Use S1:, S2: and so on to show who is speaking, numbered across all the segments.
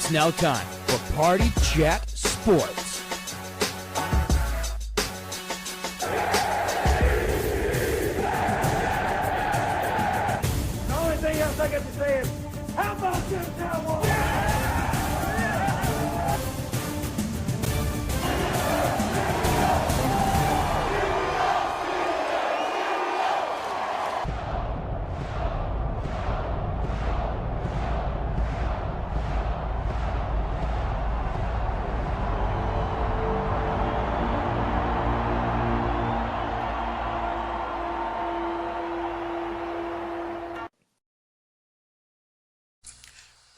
S1: It's now time for Party Chat Sports.
S2: The only thing else I got to say is, how about them Cowboys?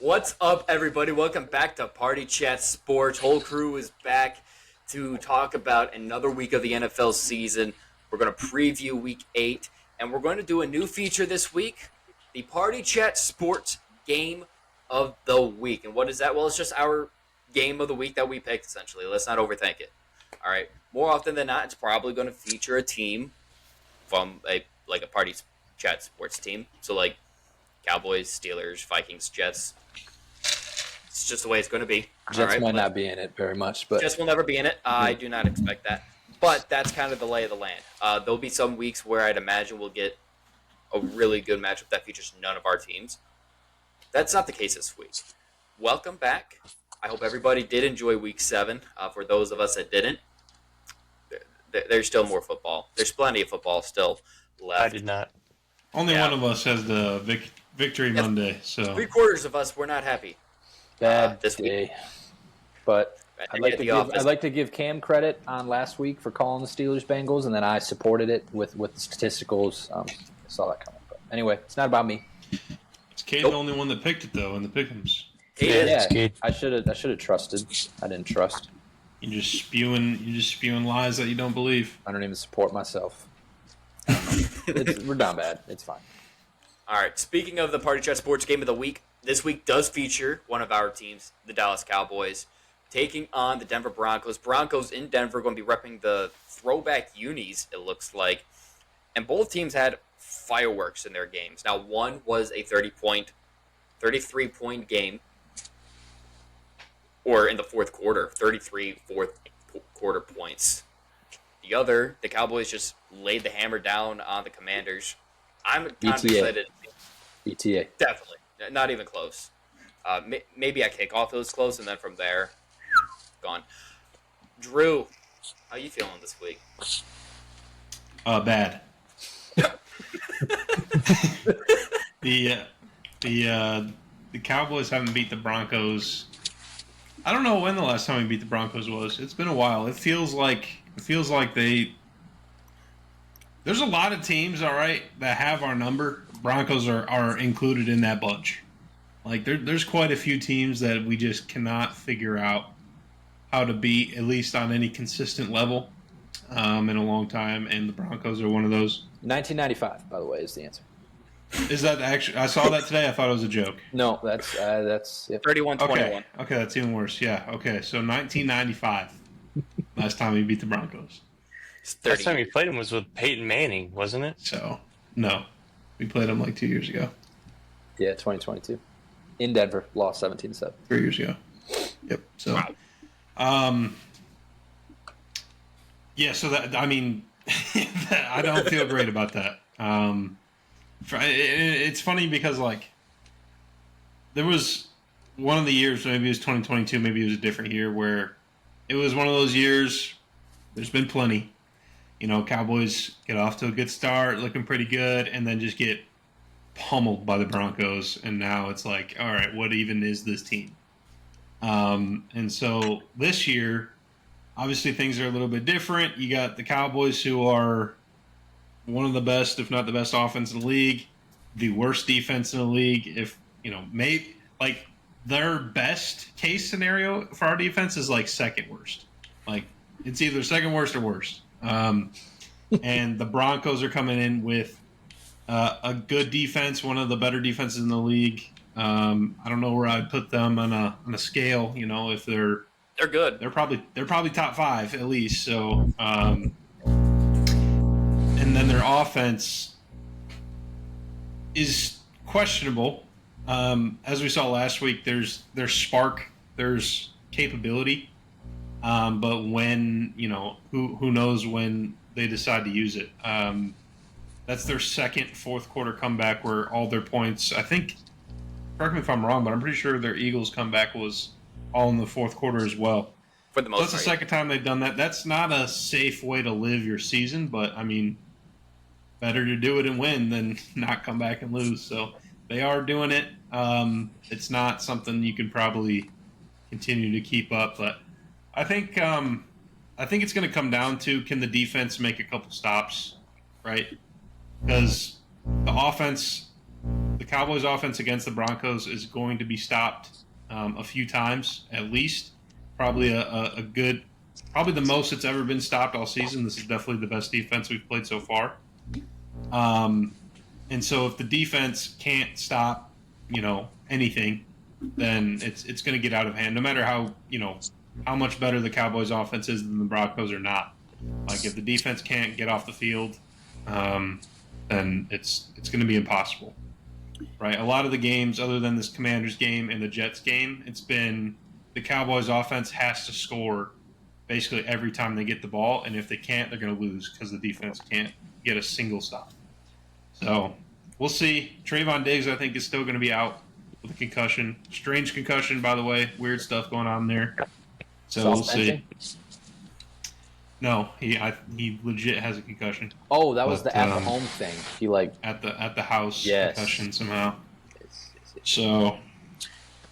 S3: What's up, everybody? Welcome back to Party Chat Sports. Whole crew is back to talk about another week of the NFL season. We're going to preview Week 8, and we're going to do a new feature this week, the Party Chat Sports Game of the Week. And what is that? Well, it's just our game of the week that we picked, essentially. Let's not overthink it. All right. More often than not, it's probably going to feature a team from a Party Chat Sports team. So, like Cowboys, Steelers, Vikings, Jets. It's just the way it's going to be.
S4: Jets might not be in it very much, but
S3: Jets will never be in it. I do not expect that. But that's kind of the lay of the land. There'll be some weeks where I'd imagine we'll get a really good matchup that features none of our teams. That's not the case this week. Welcome back. I hope everybody did enjoy Week 7. For those of us that didn't, there's still more football. There's plenty of football still left.
S5: I did not.
S6: Only one of us has the Victory Monday, so
S3: 3/4 of us were not happy.
S4: bad
S3: this
S4: day.
S3: week.
S4: But I'd
S3: I'd
S4: like to give Cam credit on last week for calling the Steelers Bengals, and then I supported it with the statisticals. I saw that coming. But anyway, it's not about me.
S6: it's Cade the only one that picked it though in the pick'ems.
S4: Yeah,
S5: Cade.
S4: I should have trusted. I didn't trust.
S6: You're just spewing lies that you don't believe.
S4: I don't even support myself. We're down bad. It's fine.
S3: All right, speaking of the Party Chat Sports Game of the Week, this week does feature one of our teams, the Dallas Cowboys, taking on the Denver Broncos. Broncos in Denver going to be repping the throwback unis, it looks like. And both teams had fireworks in their games. Now, one was a 33-point game, or in the fourth quarter, 33 fourth quarter points. The other, the Cowboys just laid the hammer down on the Commanders. I'm kind of excited.
S4: ETA.
S3: Definitely. Not even close. Maybe a kickoff it was close, and then from there, gone. Drew, how you feeling this week?
S6: Bad. The Cowboys haven't beat the Broncos. I don't know when the last time we beat the Broncos was. It's been a while. It feels like they. There's a lot of teams, all right, that have our number. Broncos are included in that bunch. Like there's quite a few teams that we just cannot figure out how to beat, at least on any consistent level, in a long time. And the Broncos are one of those.
S4: 1995, by the way, is the answer.
S6: Is that actually? I saw that today. I thought it was a joke.
S4: No, that's yep.
S3: 31-21.
S6: Okay, that's even worse. Yeah. Okay, so 1995, last time we beat the Broncos.
S5: Last time we played him was with Peyton Manning, wasn't it?
S6: So no, we played them like 2 years ago.
S4: Yeah, 2022 in Denver, lost 17-7.
S6: 3 years ago. Yep. So,
S3: wow.
S6: Yeah. So that I mean, I don't feel great about that. It's funny because like there was one of the years, maybe it was 2022, maybe it was a different year, where it was one of those years. There's been plenty. You know, Cowboys get off to a good start, looking pretty good, and then just get pummeled by the Broncos. And now it's like, all right, what even is this team? And so this year, obviously things are a little bit different. You got the Cowboys, who are one of the best, if not the best offense in the league, the worst defense in the league. If, you know, maybe like their best case scenario for our defense is like second worst. Like it's either second worst or worst. And the Broncos are coming in with a good defense, one of the better defenses in the league. I don't know where I'd put them on a scale. You know, if they're
S3: good,
S6: they're probably top 5 at least. So, and then their offense is questionable. As we saw last week, there's spark there's capability, but when who knows when they decide to use it. That's their second fourth quarter comeback where all their points. I think. Correct me if I'm wrong, but I'm pretty sure their Eagles comeback was all in the fourth quarter as well.
S3: For the most part.
S6: That's the second time they've done that. That's not a safe way to live your season, but I mean, better to do it and win than not come back and lose. So they are doing it. It's not something you can probably continue to keep up, but I think it's going to come down to, can the defense make a couple stops, right? Because the Cowboys' offense against the Broncos is going to be stopped a few times at least. Probably probably the most it's ever been stopped all season. This is definitely the best defense we've played so far. And so if the defense can't stop, anything, then it's going to get out of hand. No matter how much better the Cowboys' offense is than the Broncos or not. Like if the defense can't get off the field, then it's going to be impossible. Right, a lot of the games, other than this Commanders game and the Jets game, it's been the Cowboys' offense has to score basically every time they get the ball, and if they can't, they're going to lose because the defense can't get a single stop. So we'll see. Trayvon Diggs, I think, is still going to be out with a concussion. Strange concussion, by the way. Weird stuff going on there. So we'll see. No, he legit has a concussion.
S4: Oh, that was the at the home thing. He
S6: at the house
S4: yes.
S6: concussion somehow. So,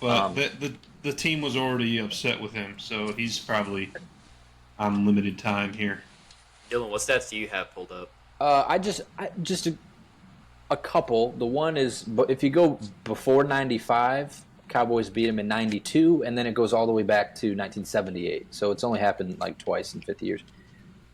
S6: but the team was already upset with him, so he's probably on limited time here.
S3: Dillon, what stats do you have pulled up?
S4: A couple. The one is, if you go before 95, Cowboys beat him in 92, and then it goes all the way back to 1978. So it's only happened like twice in 50 years.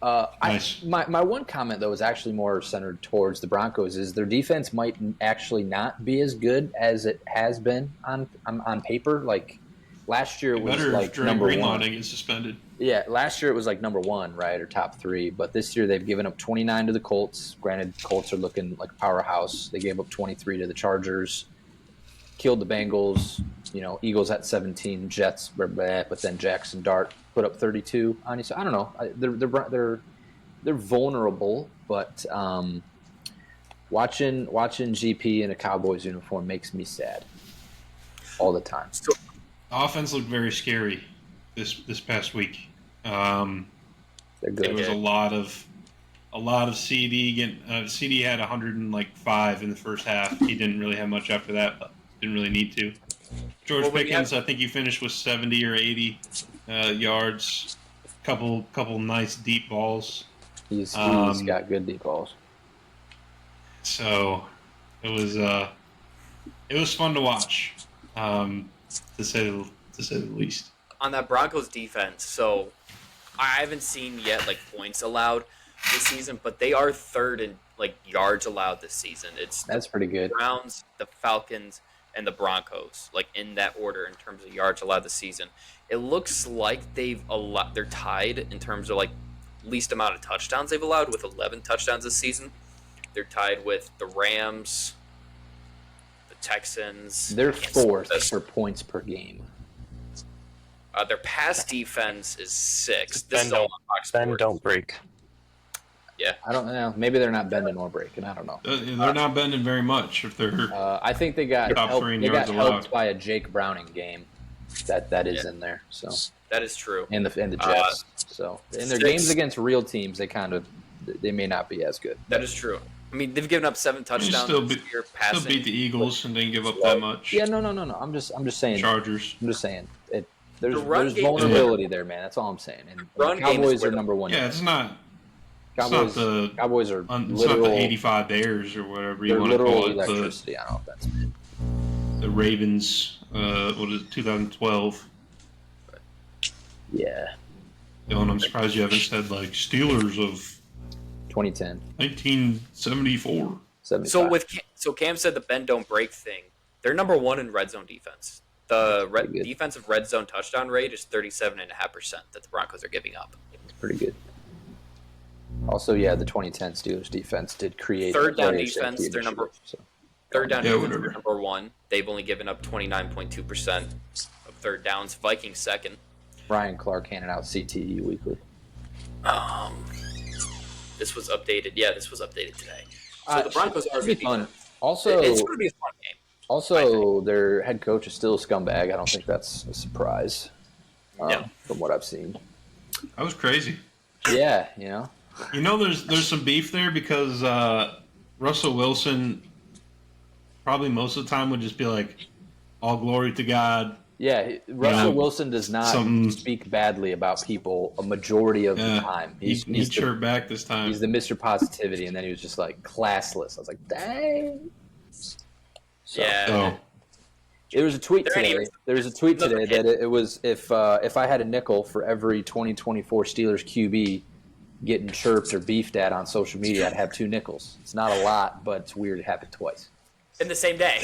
S6: Nice.
S4: My one comment, though, is actually more centered towards the Broncos, is their defense might actually not be as good as it has been on paper. Like, last year it was like number one.
S6: Gets suspended.
S4: Yeah, last year it was like number one, right, or top three. But this year they've given up 29 to the Colts. Granted, Colts are looking like a powerhouse. They gave up 23 to the Chargers. Killed the Bengals. Eagles at 17, Jets, but then Jackson Dart put up 32 on you. So I don't know. They're vulnerable, but watching GP in a Cowboys uniform makes me sad all the time.
S6: The offense looked very scary this past week.
S4: They're good.
S6: There was a lot of CD. CD had 105 in the first half. He didn't really have much after that, but didn't really need to. George Pickens, I think he finished with 70 or 80 yards. Couple nice deep balls.
S4: He's got good deep balls.
S6: So it was fun to watch, to say the least.
S3: On that Broncos defense, so I haven't seen yet points allowed this season, but they are third in yards allowed this season.
S4: That's pretty good.
S3: The Browns, the Falcons, and the Broncos, in that order in terms of yards allowed this season. It looks like they're tied in terms of least amount of touchdowns they've allowed with 11 touchdowns this season. They're tied with the Rams, the Texans.
S4: They're fourth for points per game.
S3: Their pass defense is sixth.
S5: Bend don't break.
S3: Yeah,
S4: I don't know. Maybe they're not bending or breaking. I don't know.
S6: They're not bending very much if they're.
S4: I think they got helped by a Jake Browning game. That is in there. So
S3: that is true.
S4: And the Jets. So in their games against real teams, they may not be as good.
S3: That is true. I mean, they've given up 7 touchdowns this year passing.
S6: Still beat the Eagles and didn't give up that much.
S4: Yeah, no. I'm just saying.
S6: Chargers.
S4: I'm just saying there's vulnerability there, man. That's all I'm saying. And the Cowboys are number one.
S6: Yeah, it's not.
S4: Cowboys are
S6: it's not the 85 Bears or whatever you want to call it.
S4: Electricity on offense, man.
S6: The Ravens, 2012.
S4: Yeah.
S6: Dylan, I'm surprised you haven't said Steelers of
S4: 2010,
S6: 1974.
S4: 75.
S3: So Cam said the bend don't break thing. They're number one in red zone defense. The defensive red zone touchdown rate is 37.5% that the Broncos are giving up.
S4: It's pretty good. Also, the 2010 Steelers defense did create
S3: third down defense. They're number one. They've only given up 29.2% of third downs. Vikings second.
S4: Ryan Clark handing out CTE weekly.
S3: This was updated. Yeah, this was updated today. So the Broncos are
S4: be fun. Also,
S3: it's going to be a fun game.
S4: Also, their head coach is still a scumbag. I don't think that's a surprise. From what I've seen.
S6: That was crazy.
S4: Yeah,
S6: there's some beef there because Russell Wilson probably most of the time would just be like, all glory to God.
S4: Yeah, Russell Wilson does not speak badly about people a majority of the time.
S6: He's chirped back this time.
S4: He's the Mr. Positivity, and then he was just like classless. I was like, dang. So,
S3: yeah.
S4: There was a tweet today. That it was if I had a nickel for every 2024 Steelers QB getting chirped or beefed at on social media, I'd have 2 nickels. It's not a lot, but it's weird it happened twice.
S3: In the same day.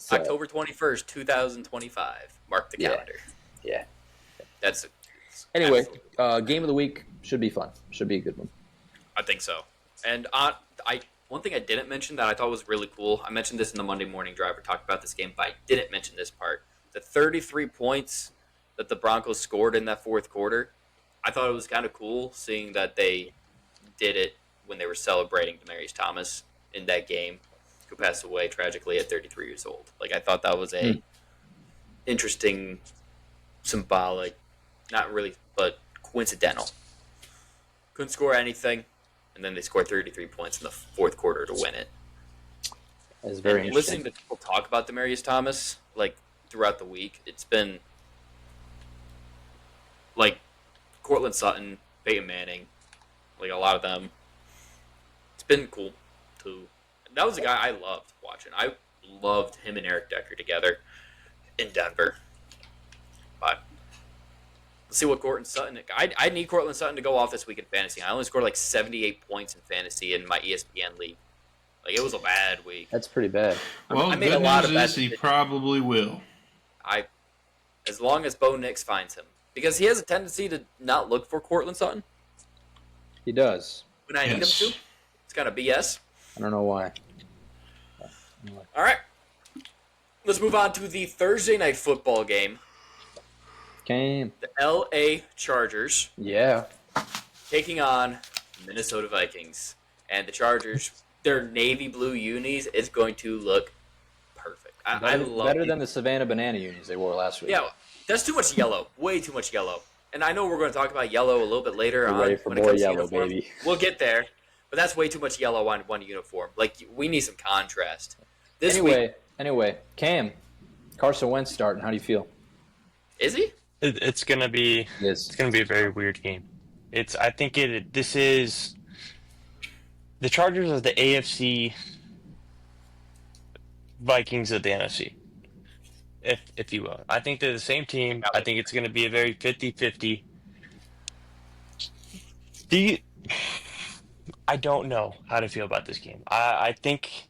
S3: October 21st, 2025. Mark the calendar.
S4: Yeah.
S3: Anyway,
S4: game of the week should be fun. Should be a good one.
S3: I think so. And one thing I didn't mention that I thought was really cool, I mentioned this in the Monday Morning Drive. We talked about this game, but I didn't mention this part. The 33 points that the Broncos scored in that fourth quarter, I thought it was kind of cool seeing that they did it when they were celebrating Demaryius Thomas in that game, who passed away tragically at 33 years old. Like, I thought that was a interesting, symbolic, not really, but coincidental. Couldn't score anything. And then they scored 33 points in the fourth quarter to win it.
S4: That's very interesting.
S3: Listening to people talk about Demaryius Thomas, like, throughout the week, it's been, like, Cortland Sutton, Peyton Manning, like, a lot of them. It's been cool, too. That was a guy I loved watching. I loved him and Eric Decker together in Denver. But let's see what Cortland Sutton. I need Cortland Sutton to go off this week in fantasy. I only scored like 78 points in fantasy in my ESPN league. Like, it was a bad week.
S4: That's pretty bad.
S6: Well, I made a lot of bad decisions. He probably will.
S3: As long as Bo Nix finds him, because he has a tendency to not look for Cortland Sutton.
S4: He does.
S3: When I need him to, it's kind of BS.
S4: I don't know why.
S3: All right, let's move on to the Thursday night football game. The LA Chargers.
S4: Yeah.
S3: Taking on Minnesota Vikings. And the Chargers, their navy blue unis is going to look perfect. I love
S4: better than the Savannah Banana unis they wore last week.
S3: Yeah, that's too much yellow. Way too much yellow. And I know we're going to talk about yellow a little bit later on.
S4: Ready for
S3: when it
S4: more
S3: comes
S4: yellow,
S3: to uniforms.
S4: baby.
S3: We'll get there. But that's way too much yellow on one uniform. Like, we need some contrast.
S4: Anyway, Cam, Carson Wentz starting. How do you feel?
S3: Is he?
S5: It's gonna be a very weird game. This is the Chargers of the AFC, Vikings of the NFC, if you will. I think they're the same team. I think it's gonna be a very 50-50. I don't know how to feel about this game. I think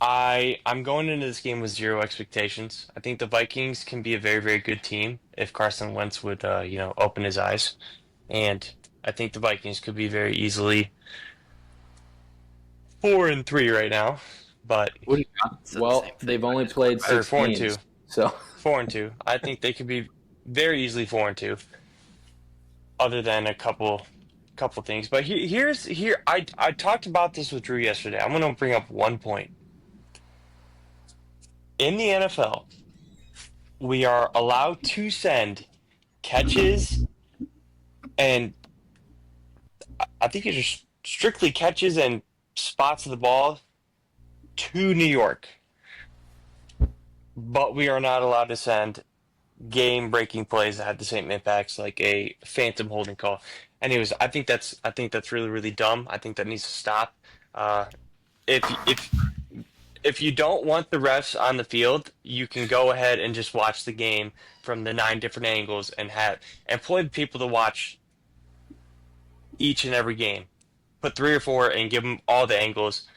S5: I'm going into this game with zero expectations. I think the Vikings can be a very, very good team if Carson Wentz would, open his eyes. And I think the Vikings could be very easily 4-3 right now. But
S4: they've only played 6 games.
S5: 4-2.
S4: So
S5: 4-2. I think they could be very easily 4-2. Other than a couple things. But I talked about this with Drew yesterday. I'm going to bring up one point. In the NFL, we are allowed to send catches and I think it's just strictly catches and spots of the ball to New York. But we are not allowed to send game-breaking plays that have the same impacts like a phantom holding call. Anyways, I think that's really, really dumb. I think that needs to stop. If you don't want the refs on the field, you can go ahead and just watch the game from the 9 different angles and employ the people to watch each and every game. Put 3 or 4 and give them all the angles.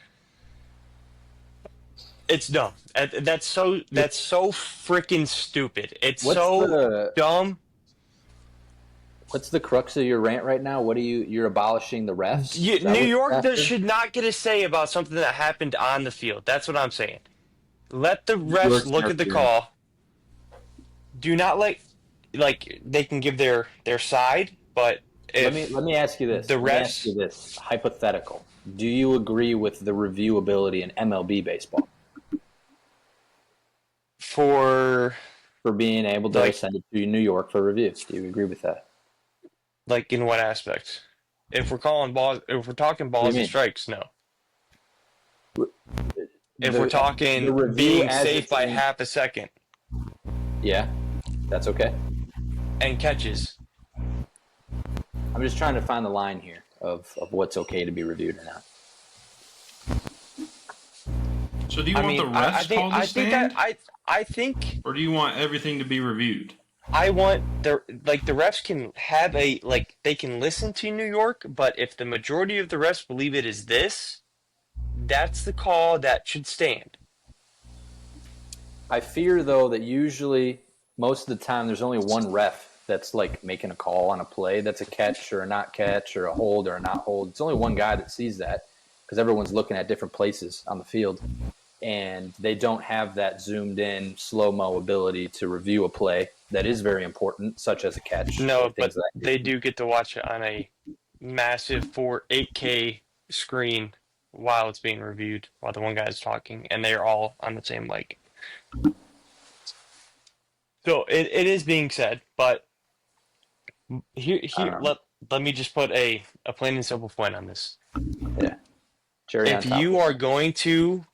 S5: It's dumb. That's so freaking stupid. It's dumb.
S4: What's the crux of your rant right now? You're abolishing the refs?
S5: New York should not get a say about something that happened on the field. That's what I'm saying. let the refs look at the call. Do not like they can give their side, but if
S4: let me ask you this.
S5: the
S4: Let me ask
S5: refs
S4: you this hypothetical. Do you agree with the reviewability in MLB baseball
S5: for
S4: being able to send it to New York for review? Do you agree with that?
S5: like in what aspect? If we're talking balls and strikes, no. If we're talking being safe by half a second,
S4: yeah, that's okay.
S5: And catches.
S4: I'm just trying to find the line here of what's okay to be reviewed or not.
S6: So do you want the refs called to stand?
S5: I think,
S6: or do you want everything to be reviewed?
S5: I want the refs can have they can listen to New York, but if the majority of the refs believe it is this, that's the call that should stand.
S4: I fear though that usually most of the time there's only one ref that's like making a call on a play that's a catch or a not catch or a hold or a not hold. It's only one guy that sees that because everyone's looking at different places on the field. And they don't have that zoomed in slow-mo ability to review a play that is very important, such as a catch.
S5: No, but they do get to watch it on a massive 8K screen while it's being reviewed, while the one guy's talking, and they're all on the same mic. So it is being said, but here let me just put a plain and simple point on this.
S4: Yeah.
S5: If you are going to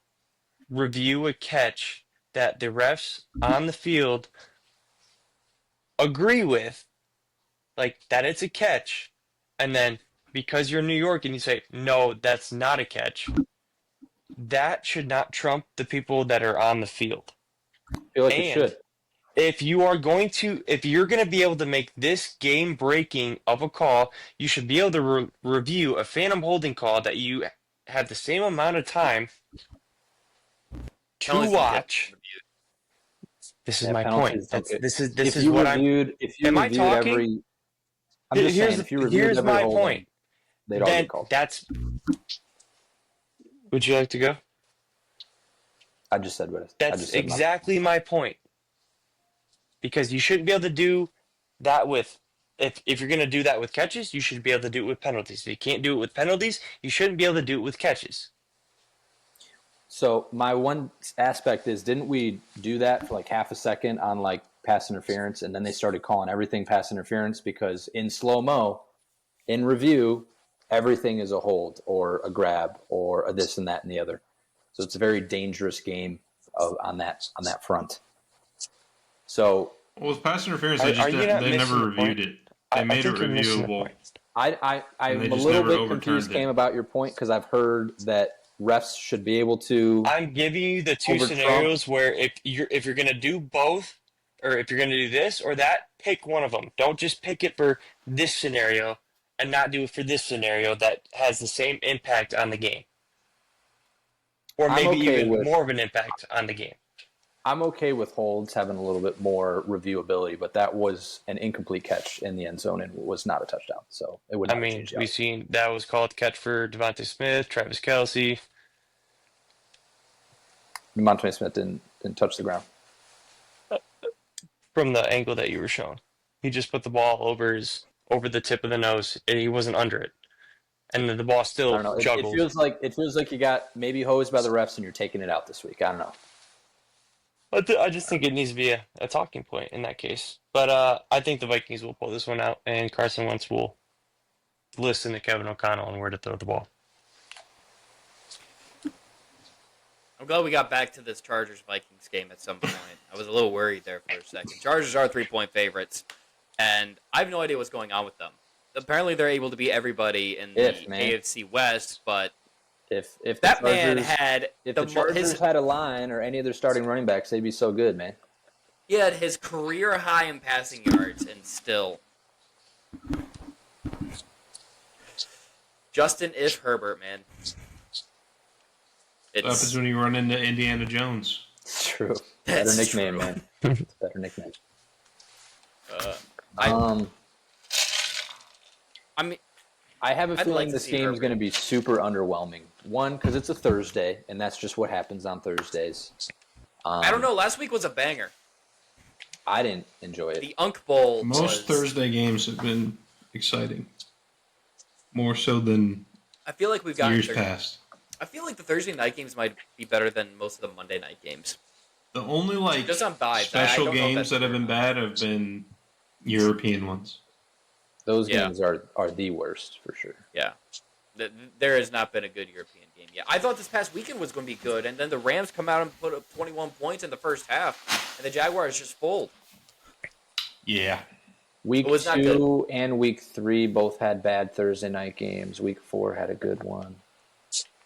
S5: review a catch that the refs on the field agree with, like that it's a catch, and then because you're in New York and you say, no, that's not a catch, that should not trump the people that are on the field.
S4: I feel like it should.
S5: If you're going to be able to make this game breaking of a call, you should be able to review a phantom holding call that you have the same amount of time to watch. This is my point. This is what I'm.
S4: If you reviewed every, I'm just saying, if you reviewed every
S5: my point.
S4: They'd all be called.
S5: Would you like to go?
S4: I just said what.
S5: That's exactly my point. Because you shouldn't be able to do that with. If you're going to do that with catches, you should be able to do it with penalties. If you can't do it with penalties, you shouldn't be able to do it with catches.
S4: So my one aspect is, didn't we do that for like half a second on like pass interference, and then they started calling everything pass interference because in slow-mo, in review, everything is a hold or a grab or a this and that and the other. So it's a very dangerous game on that front. So
S6: with pass interference, they never reviewed it. They made it reviewable.
S4: I'm a little bit confused, Cam, about your point because I've heard that refs should be able to.
S5: I'm giving you the two scenarios where if you're going to do both, or if you're going to do this or that, pick one of them. Don't just pick it for this scenario and not do it for this scenario that has the same impact on the game, or maybe even more of an impact on the game.
S4: I'm okay with holds having a little bit more reviewability, but that was an incomplete catch in the end zone and was not a touchdown. So it would.
S5: We've seen that was called catch for Devontae Smith, Travis Kelce.
S4: Devontae Smith didn't touch the ground.
S5: From the angle that you were shown, he just put the ball over the tip of the nose, and he wasn't under it, and then the ball still juggled.
S4: It feels like you got maybe hosed by the refs and you're taking it out this week. I don't know.
S5: I just think it needs to be a talking point in that case. But I think the Vikings will pull this one out, and Carson Wentz will listen to Kevin O'Connell on where to throw the ball.
S3: I'm glad we got back to this Chargers-Vikings game at some point. I was a little worried there for a second. Chargers are 3-point favorites, and I have no idea what's going on with them. Apparently they're able to beat everybody in the AFC West, but
S4: if
S3: that
S4: the Chargers,
S3: man had
S4: if the Chargers had a line or any of their starting running backs, they'd be so good, man.
S3: He had his career high in passing yards, and still Justin if Herbert, man.
S6: That happens when you run into Indiana Jones.
S4: It's true. Better nickname, man. It's a better nickname. I have a feeling this game is going to be super underwhelming. One, because it's a Thursday, and that's just what happens on Thursdays.
S3: I don't know. Last week was a banger.
S4: I didn't enjoy it.
S3: The Unk Bowl.
S6: Most Thursday games have been exciting, more so than
S3: I feel like we've gotten
S6: years past.
S3: I feel like the Thursday night games might be better than most of the Monday night games.
S6: The only
S3: Just on vibes.
S6: special
S3: I don't know if
S6: games
S3: that's
S6: that have
S3: true or
S6: been
S3: not.
S6: bad have been European ones.
S4: Those
S3: Yeah.
S4: games are the worst for sure.
S3: Yeah. There has not been a good European game yet. I thought this past weekend was going to be good, and then the Rams come out and put up 21 points in the first half, and the Jaguars just fold.
S6: Yeah.
S4: Week
S3: It was not
S4: 2 and week 3 both had bad Thursday night games. Week 4 had a good one.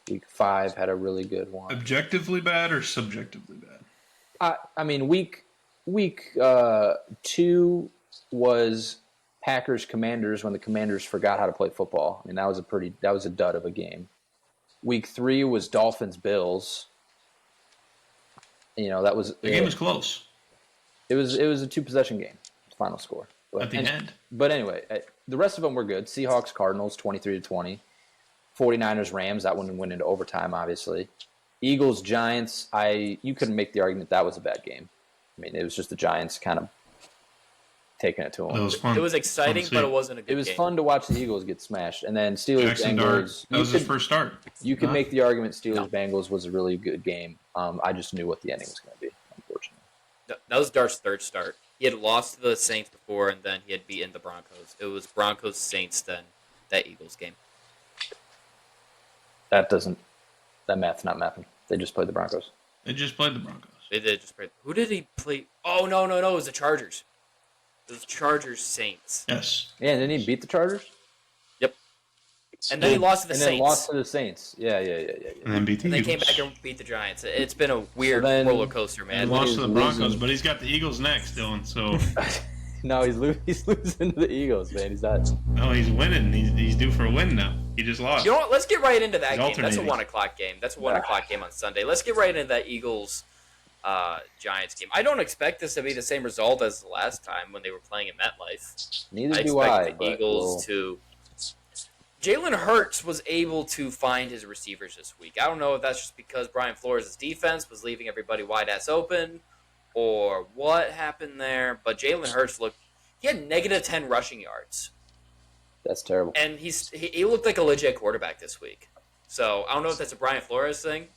S4: Week 5 had a really good one.
S6: Objectively bad or subjectively bad?
S4: I mean, week 2 was Packers Commanders when the Commanders forgot how to play football. I mean, that was a dud of a game. Week 3 was Dolphins Bills. You know, that was
S6: The game was close
S4: It was a 2-possession game. Final score.
S6: at the end.
S4: But anyway, the rest of them were good. Seahawks Cardinals 23-20. 49ers Rams, that one went into overtime obviously. Eagles Giants, you couldn't make the argument that was a bad game. I mean, it was just the Giants kind of taking it to them.
S6: That was fun.
S3: It was exciting,
S6: Fun to
S3: but
S6: see.
S3: it wasn't a good game.
S4: It was fun to watch the Eagles get smashed. And then Steelers
S6: Jackson Dart.
S4: Bengals.
S6: That was his first start.
S4: You could
S6: Huh?
S4: make the argument Steelers Bengals was a really good game. I just knew what the ending was going to be, unfortunately.
S3: That was Dart's third start. He had lost to the Saints before, and then he had beaten the Broncos. It was Broncos-Saints, then that Eagles game.
S4: That math's not mathing. They just played the Broncos.
S6: They just played the Broncos.
S3: They did just play. Who did he play? Oh, no. It was the Chargers. It was Chargers-Saints.
S6: Yes.
S4: Yeah, and then he beat the Chargers.
S3: Yep. And then he lost to the
S4: and
S3: Saints.
S4: then lost to the Saints. Yeah.
S6: And then beat the
S3: And they
S6: Eagles.
S3: came back and beat the Giants. It's been a weird
S4: So then-
S3: roller coaster, man.
S6: And lost to the Broncos,
S4: losing.
S6: but he's got the Eagles next, Dillon. So,
S4: No, he's losing to the Eagles, man. He's not.
S6: no, he's winning. He's due for a win now. He just lost.
S3: You know what? Let's get right into that
S6: He's
S3: game. That's a
S6: alternating.
S3: 1 o'clock game. That's a 1 o'clock game on Sunday. Let's get right into that Eagles Giants game. I don't expect this to be the same result as the last time when they were playing in MetLife.
S4: Neither
S3: I
S4: do I.
S3: expect the Eagles to. Jalen Hurts was able to find his receivers this week. I don't know if that's just because Brian Flores' defense was leaving everybody wide ass open or what happened there, but Jalen Hurts he had negative 10 rushing yards.
S4: That's terrible.
S3: And he looked like a legit quarterback this week. So I don't know if that's a Brian Flores thing.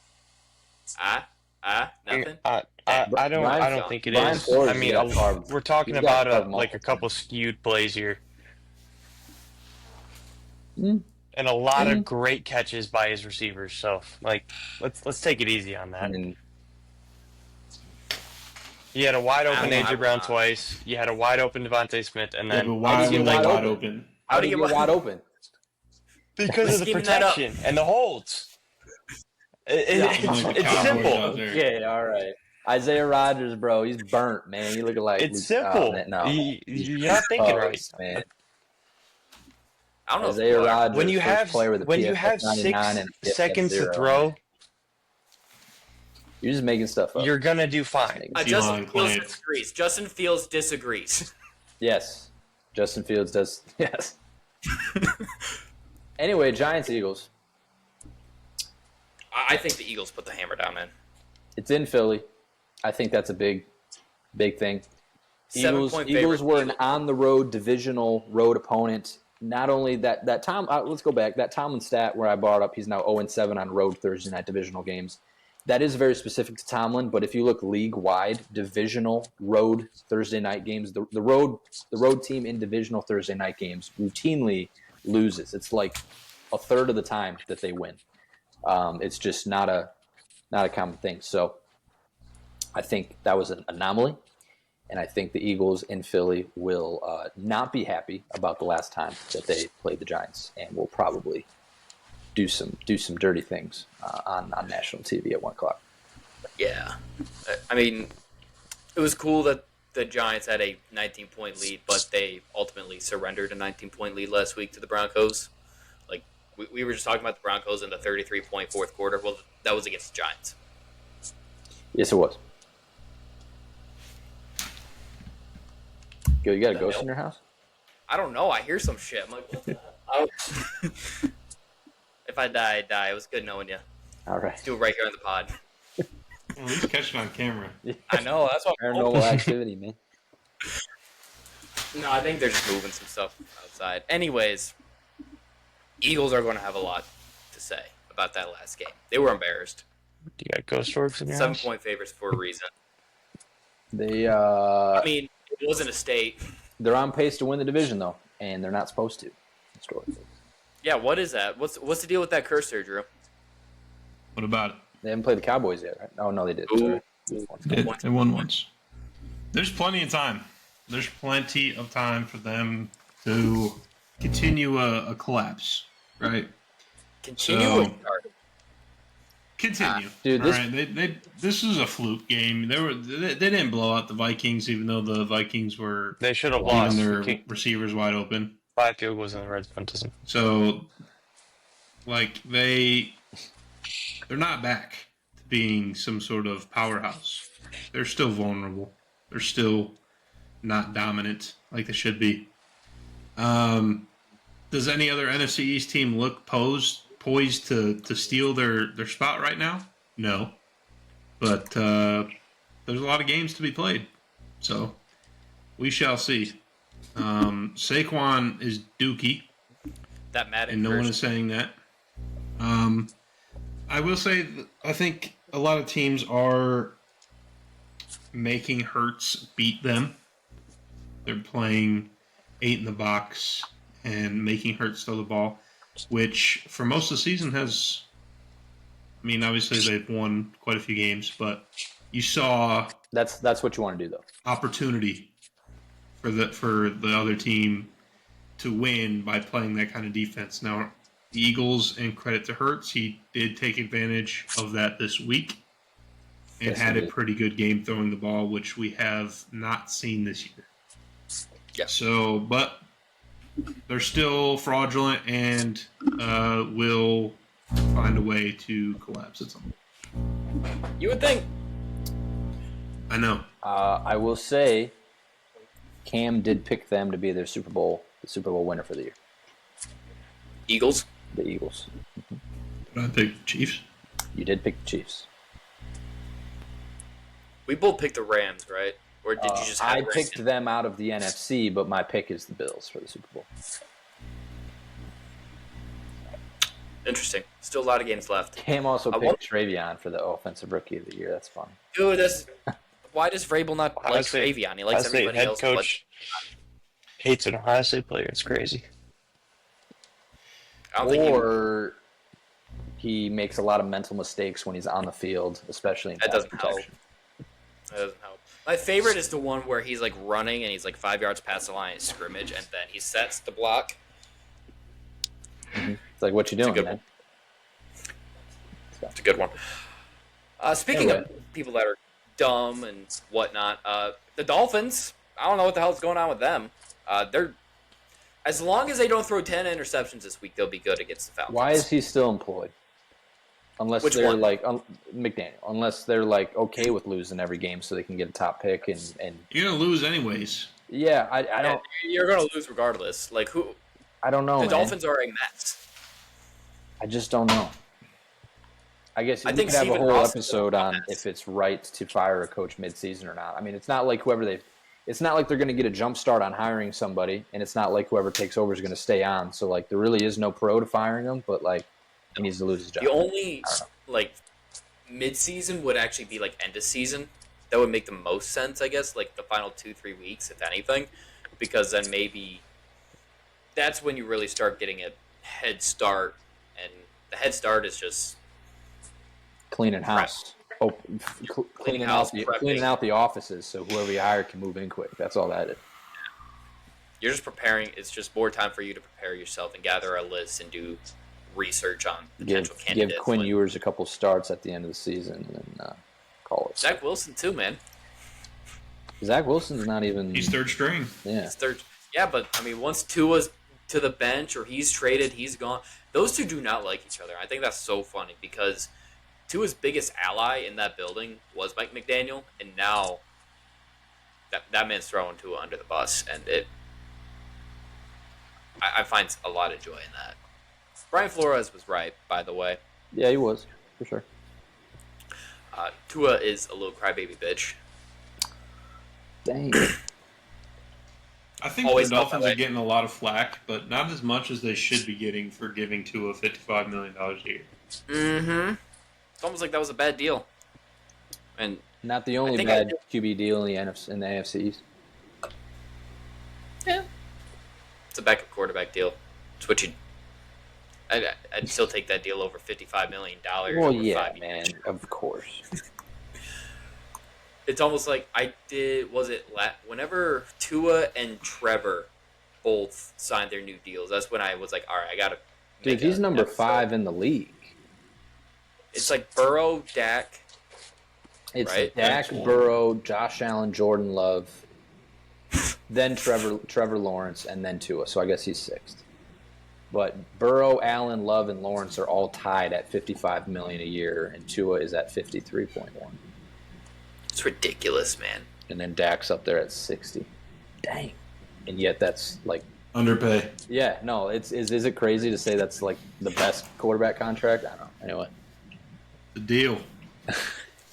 S3: Nothing.
S5: I don't think it
S4: Brian
S5: is.
S4: Flores
S5: I mean,
S4: has got
S5: we're talking
S4: he's got
S5: about
S4: multiple
S5: a couple skewed plays here,
S4: Mm.
S5: and a lot of great catches by his receivers. So, let's take it easy on that.
S4: I mean,
S5: You had a wide open
S3: I
S5: AJ
S3: will
S5: Brown
S3: not.
S5: twice. You had a wide open Devontae Smith, and
S6: Yeah,
S5: then
S6: but why
S4: you
S6: was
S4: get
S6: wide
S4: wide
S6: open?
S4: how do you get wide open?
S5: because of the
S3: Scheming that up.
S5: protection and the holds.
S6: Like the
S5: It's
S6: Cowboys
S5: simple.
S6: out there.
S4: Yeah, all right. Isaiah Rodgers, bro, he's burnt, man. You looking like
S5: It's simple.
S4: no,
S5: You're not thinking right.
S4: man.
S3: I don't know.
S4: Isaiah
S3: if
S4: Rodgers,
S5: When you
S4: first
S5: have
S4: player with a
S5: when you
S4: PFF
S5: have
S4: 99 and a
S5: 6
S4: PFF
S5: seconds to
S4: 0.
S5: throw,
S4: You're just making stuff up.
S5: you're gonna do fine.
S3: Justin
S6: T-line
S3: Fields
S6: playing.
S3: disagrees. Justin Fields disagrees.
S4: Yes, Justin Fields does. Yes. Anyway, Giants Eagles.
S3: I think the Eagles put the hammer down, man.
S4: It's in Philly. I think that's a big thing.
S3: 7-point
S4: Eagles
S3: favorite.
S4: were an on-the-road divisional road opponent. Not only that Tom. Let's go back. That Tomlin stat where I brought up, he's now 0-7 on road Thursday night divisional games. That is very specific to Tomlin. But if you look league-wide, divisional road Thursday night games, the road team in divisional Thursday night games routinely loses. It's like a third of the time that they win. It's just not a common thing. So I think that was an anomaly, and I think the Eagles in Philly will not be happy about the last time that they played the Giants, and will probably do some dirty things on national TV at 1 o'clock.
S3: Yeah. I mean, it was cool that the Giants had a 19-point lead, but they ultimately surrendered a 19-point lead last week to the Broncos. Like, we were just talking about the Broncos in the 33-point fourth quarter. Well, that was against the Giants.
S4: Yes, it was. Gil, you got a ghost
S3: hell?
S4: in your house?
S3: I don't know. I hear some shit. I'm like, what the hell? If I die, I die. It was good knowing you.
S4: All right.
S3: Do it right here on the pod.
S6: At least catch it on camera.
S3: I know, that's what I'm
S4: Paranormal
S3: hoping.
S4: activity, man.
S3: No, I think they're just moving some stuff outside. Anyways, Eagles are going to have a lot to say about that last game. They were embarrassed.
S5: Do you got ghost orbs in your
S3: 7-point favorites for a reason.
S4: They
S3: I mean, it wasn't a state.
S4: they're on pace to win the division though, and they're not supposed to. Historically.
S3: Yeah, what is that? What's the deal with that curse there, Drew?
S6: What about it?
S4: They haven't played the Cowboys yet, right? Oh no, they did.
S3: Ooh.
S4: Sorry.
S6: They won once. There's plenty of time. There's plenty of time for them to continue a collapse, right?
S3: Continue
S6: So-
S3: with
S6: Continue,
S4: Dude,
S6: All
S4: this-
S6: right, this is a fluke game. They didn't blow out the Vikings, even though the Vikings were
S5: They should have
S6: leaving
S5: lost.
S6: their
S5: Okay.
S6: receivers wide open.
S5: 5 field goals in the red zone doesn't.
S6: So, like they're not back to being some sort of powerhouse. They're still vulnerable. They're still not dominant like they should be. Does any other NFC East team look poised to steal their spot right now? No, but there's a lot of games to be played, so we shall see. Saquon is dookie,
S3: that Madden
S6: and no one
S3: curse.
S6: is saying that. I will say that I think a lot of teams are making Hurts beat them. They're playing 8 in the box and making Hurts throw the ball, which for most of the season has. I mean, obviously they've won quite a few games, but you saw
S4: That's what you want to do though.
S6: opportunity for the other team to win by playing that kind of defense. Now, the Eagles, and credit to Hurts, he did take advantage of that this week and
S4: Yes,
S6: had
S4: he
S6: a
S4: did.
S6: pretty good game throwing the ball, which we have not seen this year.
S3: Yeah.
S6: So, but they're still fraudulent and will find a way to collapse at some point.
S3: You would think.
S6: I know.
S4: I will say, Cam did pick them to be the Super Bowl winner for the year.
S3: Eagles.
S4: The Eagles.
S6: But I picked Chiefs.
S4: You did pick the Chiefs.
S3: We both picked the Rams, right? Or did you just have
S4: I
S3: Rams?
S4: picked them out of the NFC, but my pick is the Bills for the Super Bowl.
S3: Interesting. Still a lot of games left.
S4: Cam also
S3: I
S4: picked Travion for the Offensive Rookie of the Year. That's fun.
S3: Dude, why does Vrabel not like
S5: Ohio State-
S3: Travion? He
S5: Ohio
S3: likes
S5: State
S3: everybody
S5: head
S3: else.
S5: coach hates an Ohio State player. It's crazy.
S3: I don't think he-
S4: Or he makes a lot of mental mistakes when he's on the field, especially in
S3: That
S4: pass
S3: doesn't help.
S4: protection.
S3: That doesn't help. My favorite is the one where he's like running and he's like 5 yards past the line of scrimmage, and then he sets the block.
S4: It's like, what you doing,
S3: good
S4: man?
S3: It's a good one. Speaking
S4: Anyway.
S3: of people that are dumb and whatnot, the Dolphins. I don't know what the hell's going on with them. They're as long as they don't throw 10 interceptions this week, they'll be good against the Falcons.
S4: Why is he still employed? Unless
S3: Which
S4: they're
S3: one?
S4: like McDaniel. Unless they're like okay with losing every game so they can get a top pick and
S6: You're gonna lose anyways.
S4: yeah, I don't
S3: You're going to lose regardless. Like who?
S4: I don't know.
S3: The
S4: man.
S3: Dolphins are a mess.
S4: I just don't know. I guess
S3: I
S4: we
S3: think
S4: could have a
S3: Stephen
S4: whole
S3: Ross is
S4: episode
S3: a
S4: on
S3: mess.
S4: if it's right to fire a coach mid-season or not. I mean, it's not like it's not like they're going to get a jump start on hiring somebody, and it's not like whoever takes over is going to stay on. So like, there really is no pro to firing him, but like, he needs to lose his job.
S3: The only like mid-season would actually be like end of season. That would make the most sense, I guess. Like the final 2-3 weeks, if anything, because then maybe that's when you really start getting a head start, and the head start is just
S4: Cleaning house. Oh, cleaning
S3: house,
S4: cleaning
S3: prepping.
S4: out the offices so whoever you hire can move in quick. That's all that is.
S3: you're just preparing. It's just more time for you to prepare yourself and gather a list and do research on potential
S4: Give
S3: candidates.
S4: Quinn
S3: like
S4: Ewers a couple starts at the end of the season and call it.
S3: Zach Wilson too, man.
S4: Zach Wilson's not even.
S6: He's third string.
S4: Yeah.
S3: It's third. Yeah, but I mean, once Tua's to the bench or he's traded, he's gone. Those two do not like each other. I think that's so funny because Tua's biggest ally in that building was Mike McDaniel, and now that man's throwing Tua under the bus, and I find a lot of joy in that. Brian Flores was right, by the way.
S4: Yeah, he was for sure.
S3: Tua is a little crybaby bitch.
S4: Dang.
S6: I think
S3: Always
S6: the
S3: felt that
S6: Dolphins
S3: way.
S6: are getting a lot of flack, but not as much as they should be getting for giving Tua $55 million a year.
S3: Mm-hmm. It's almost like that was a bad deal. And
S4: Not the only
S3: think
S4: bad QB deal in the AFC East.
S3: yeah, it's a backup quarterback deal. It's what you. I'd still take that deal over $55 million.
S4: Well,
S3: over
S4: yeah,
S3: 5
S4: man,
S3: years.
S4: of course.
S3: It's almost like I did. Was it whenever Tua and Trevor both signed their new deals? That's when I was like, all right, I gotta.
S4: Dude, he's number 5 in the league.
S3: It's like Burrow, Dak.
S4: It's
S3: Right?
S4: Dak,
S6: That's one.
S4: Burrow, Josh Allen, Jordan Love, then Trevor Lawrence, and then Tua. So I guess he's 6th. But Burrow, Allen, Love, and Lawrence are all tied at $55 million a year, and Tua is at 53.1.
S3: It's ridiculous, man.
S4: And then Dak's up there at 60. Dang. And yet that's like,
S6: Underpay.
S4: yeah, no, is it crazy to say that's like the best quarterback contract? I don't know. Anyway,
S6: The deal.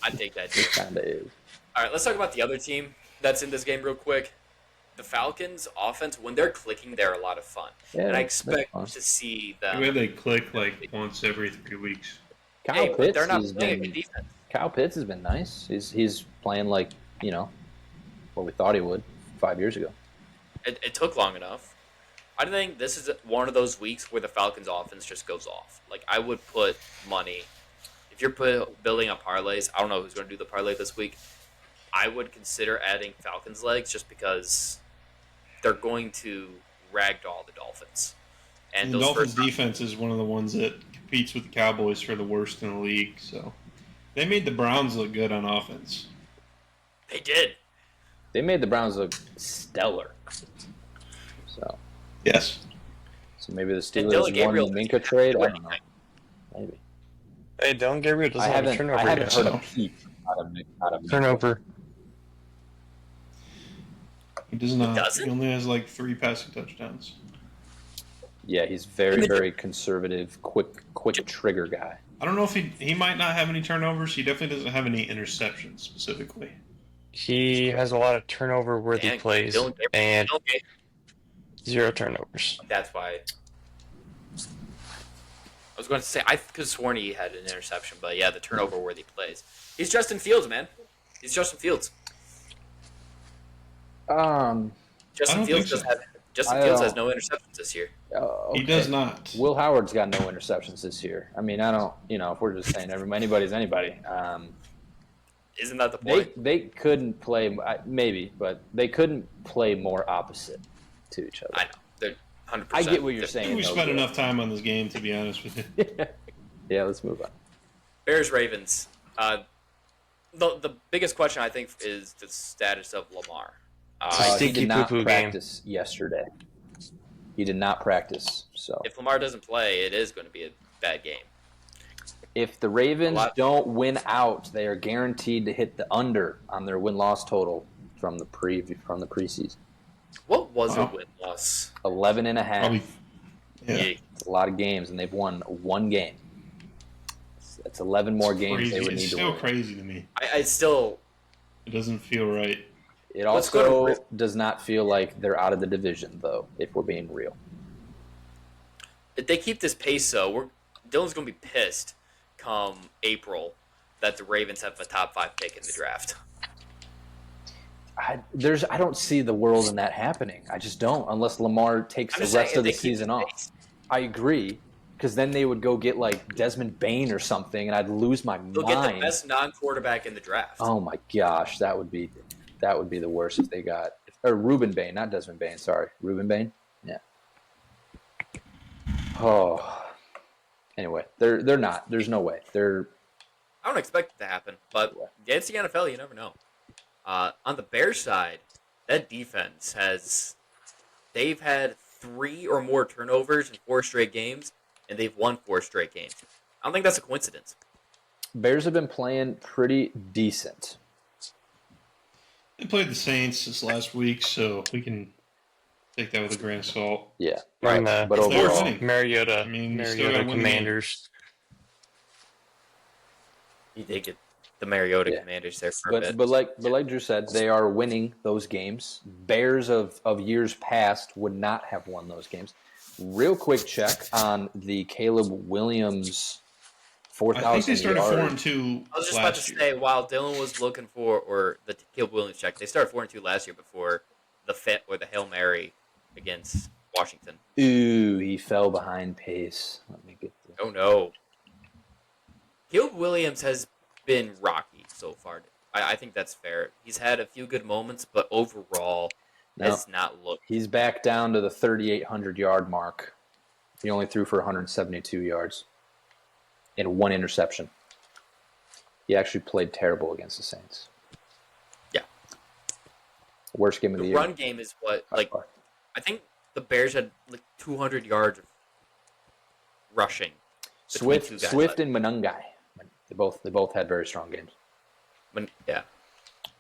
S3: I'd take that deal.
S4: it kind of is.
S3: All right, let's talk about the other team that's in this game real quick. The Falcons' offense, when they're clicking, they're a lot of fun.
S4: Yeah,
S3: and I
S4: that's
S3: expect
S4: fun.
S3: to see
S6: The
S3: them.
S6: way they click like once every 3 weeks.
S3: Hey,
S4: Kyle
S3: but
S4: Pitts
S3: they're not
S4: has
S3: playing a
S4: been
S3: good defense.
S4: Kyle Pitts has been nice. He's playing like, what we thought he would 5 years ago.
S3: It took long enough. I think this is one of those weeks where the Falcons' offense just goes off. Like, I would put money. If you're building up parlays, I don't know who's going to do the parlay this week. I would consider adding Falcons' legs just because they're going to ragdoll the Dolphins. And
S6: The
S3: those
S6: Dolphins'
S3: first
S6: defense is one of the ones that competes with the Cowboys for the worst in the league. So they made the Browns look good on offense.
S3: they did.
S4: They made the Browns look stellar. So
S6: Yes.
S4: maybe the
S3: Dillon
S4: Steelers won
S3: Gabriel
S4: the Minka trade. I don't know. Maybe.
S5: Hey, Dillon Gabriel doesn't
S4: I
S5: have a
S4: haven't
S5: turnover yet.
S4: heard
S6: so.
S4: a peep out of Minka.
S5: Turnover.
S6: He does not.
S3: doesn't?
S6: He only has like 3 passing touchdowns.
S4: Yeah, he's very, very conservative, quick trigger guy.
S6: I don't know if he might not have any turnovers. He definitely doesn't have any interceptions specifically.
S5: He has a lot of turnover-worthy
S3: Dang,
S5: plays
S3: Dillon Gabriel.
S5: and
S3: Okay.
S5: 0 turnovers.
S3: That's why. I was going to say, I could have sworn he had an interception, but yeah, the turnover-worthy plays. He's Justin Fields, man. He's Justin Fields.
S4: Um,
S3: Justin
S6: don't
S3: Fields
S6: think
S3: does
S6: so.
S3: have. Justin
S4: I
S3: Fields
S4: don't-
S3: has no interceptions this year.
S4: okay.
S6: He does not.
S4: Will Howard's got no interceptions this year. I mean, I don't. If we're just saying anybody's anybody.
S3: Isn't that the point?
S4: They couldn't play maybe, but they couldn't play more opposite to each other.
S3: I know. They're 100%.
S4: I get what you're
S6: I
S4: saying.
S6: think we
S4: though,
S6: spent
S4: Will.
S6: enough time on this game, to be honest with you.
S4: Yeah, let's move on.
S3: Bears Ravens. The biggest question I think is the status of Lamar.
S4: He
S5: Stinky
S4: did not
S5: poo-poo game.
S4: practice yesterday. He did not practice. So
S3: If Lamar doesn't play, it is going to be a bad game.
S4: if the Ravens
S3: A lot-
S4: don't win out, they are guaranteed to hit the under on their win-loss total from the preseason.
S3: What was
S6: Wow.
S3: a win-loss?
S4: 11 and a half.
S6: Probably. Yeah.
S4: It's a lot of games, and they've won one game. It's 11 more games
S6: Crazy.
S4: they would
S6: It's
S4: need to
S6: still
S4: win.
S6: crazy to me.
S3: I still.
S6: It doesn't feel right.
S4: It
S3: Let's go to
S4: also
S3: Riv-
S4: does not feel like they're out of the division, though, if we're being real.
S3: If they keep this pace, though, Dylan's going to be pissed come April that the Ravens have a top 5 pick in the draft.
S4: I don't see the world in that happening. I just don't, unless Lamar takes
S3: I'm
S4: the
S3: just
S4: rest
S3: saying,
S4: of the
S3: if they keep
S4: season
S3: this
S4: off.
S3: pace.
S4: I agree, because then they would go get like Desmond Bain or something, and I'd lose my
S3: They'll get the
S4: mind.
S3: best non-quarterback in the draft.
S4: Oh my gosh, that would be the worst if they got Reuben Bain, not Desmond Bain. Sorry, Reuben Bain. Yeah. Oh. Anyway, they're not. There's no way.
S3: I don't expect it to happen, but it's the NFL. You never know. On the Bears side, that defense they've had 3 or more turnovers in 4 straight games, and they've won 4 straight games. I don't think that's a coincidence.
S4: Bears have been playing pretty decent.
S6: They played the Saints this last week, so we can take that with a grain of salt.
S4: Yeah,
S5: Right.
S4: but
S6: They're
S4: overall,
S6: winning.
S5: Mariota,
S6: I mean, you still gotta
S5: Mariota
S6: win the game.
S5: Commanders.
S3: You take it. the Mariota
S4: Yeah.
S3: Commanders there for a bit.
S4: But like Drew said, they are winning those games. Bears of years past would not have won those games. Real quick check on the Caleb Williams
S6: I think they
S4: 4,000
S6: started
S4: yard.
S6: 4-2
S3: I was just about to say, while Dillon was looking for, or the Caleb Williams check, they started 4-2 last year before the Hail Mary against Washington.
S4: Ooh, he fell behind pace. Let me get the...
S3: Oh no. Caleb Williams has been rocky so far. I think that's fair. He's had a few good moments, but overall, has not looked.
S4: He's back down to the 3,800 yard mark. He only threw for 172 yards and 1 interception. He actually played terrible against the Saints.
S3: Yeah.
S4: Worst game of the
S3: The
S4: year.
S3: run game is what, like, I think the Bears had like 200 yards of rushing.
S4: Swift and Monungai. They both had very strong games.
S3: Yeah.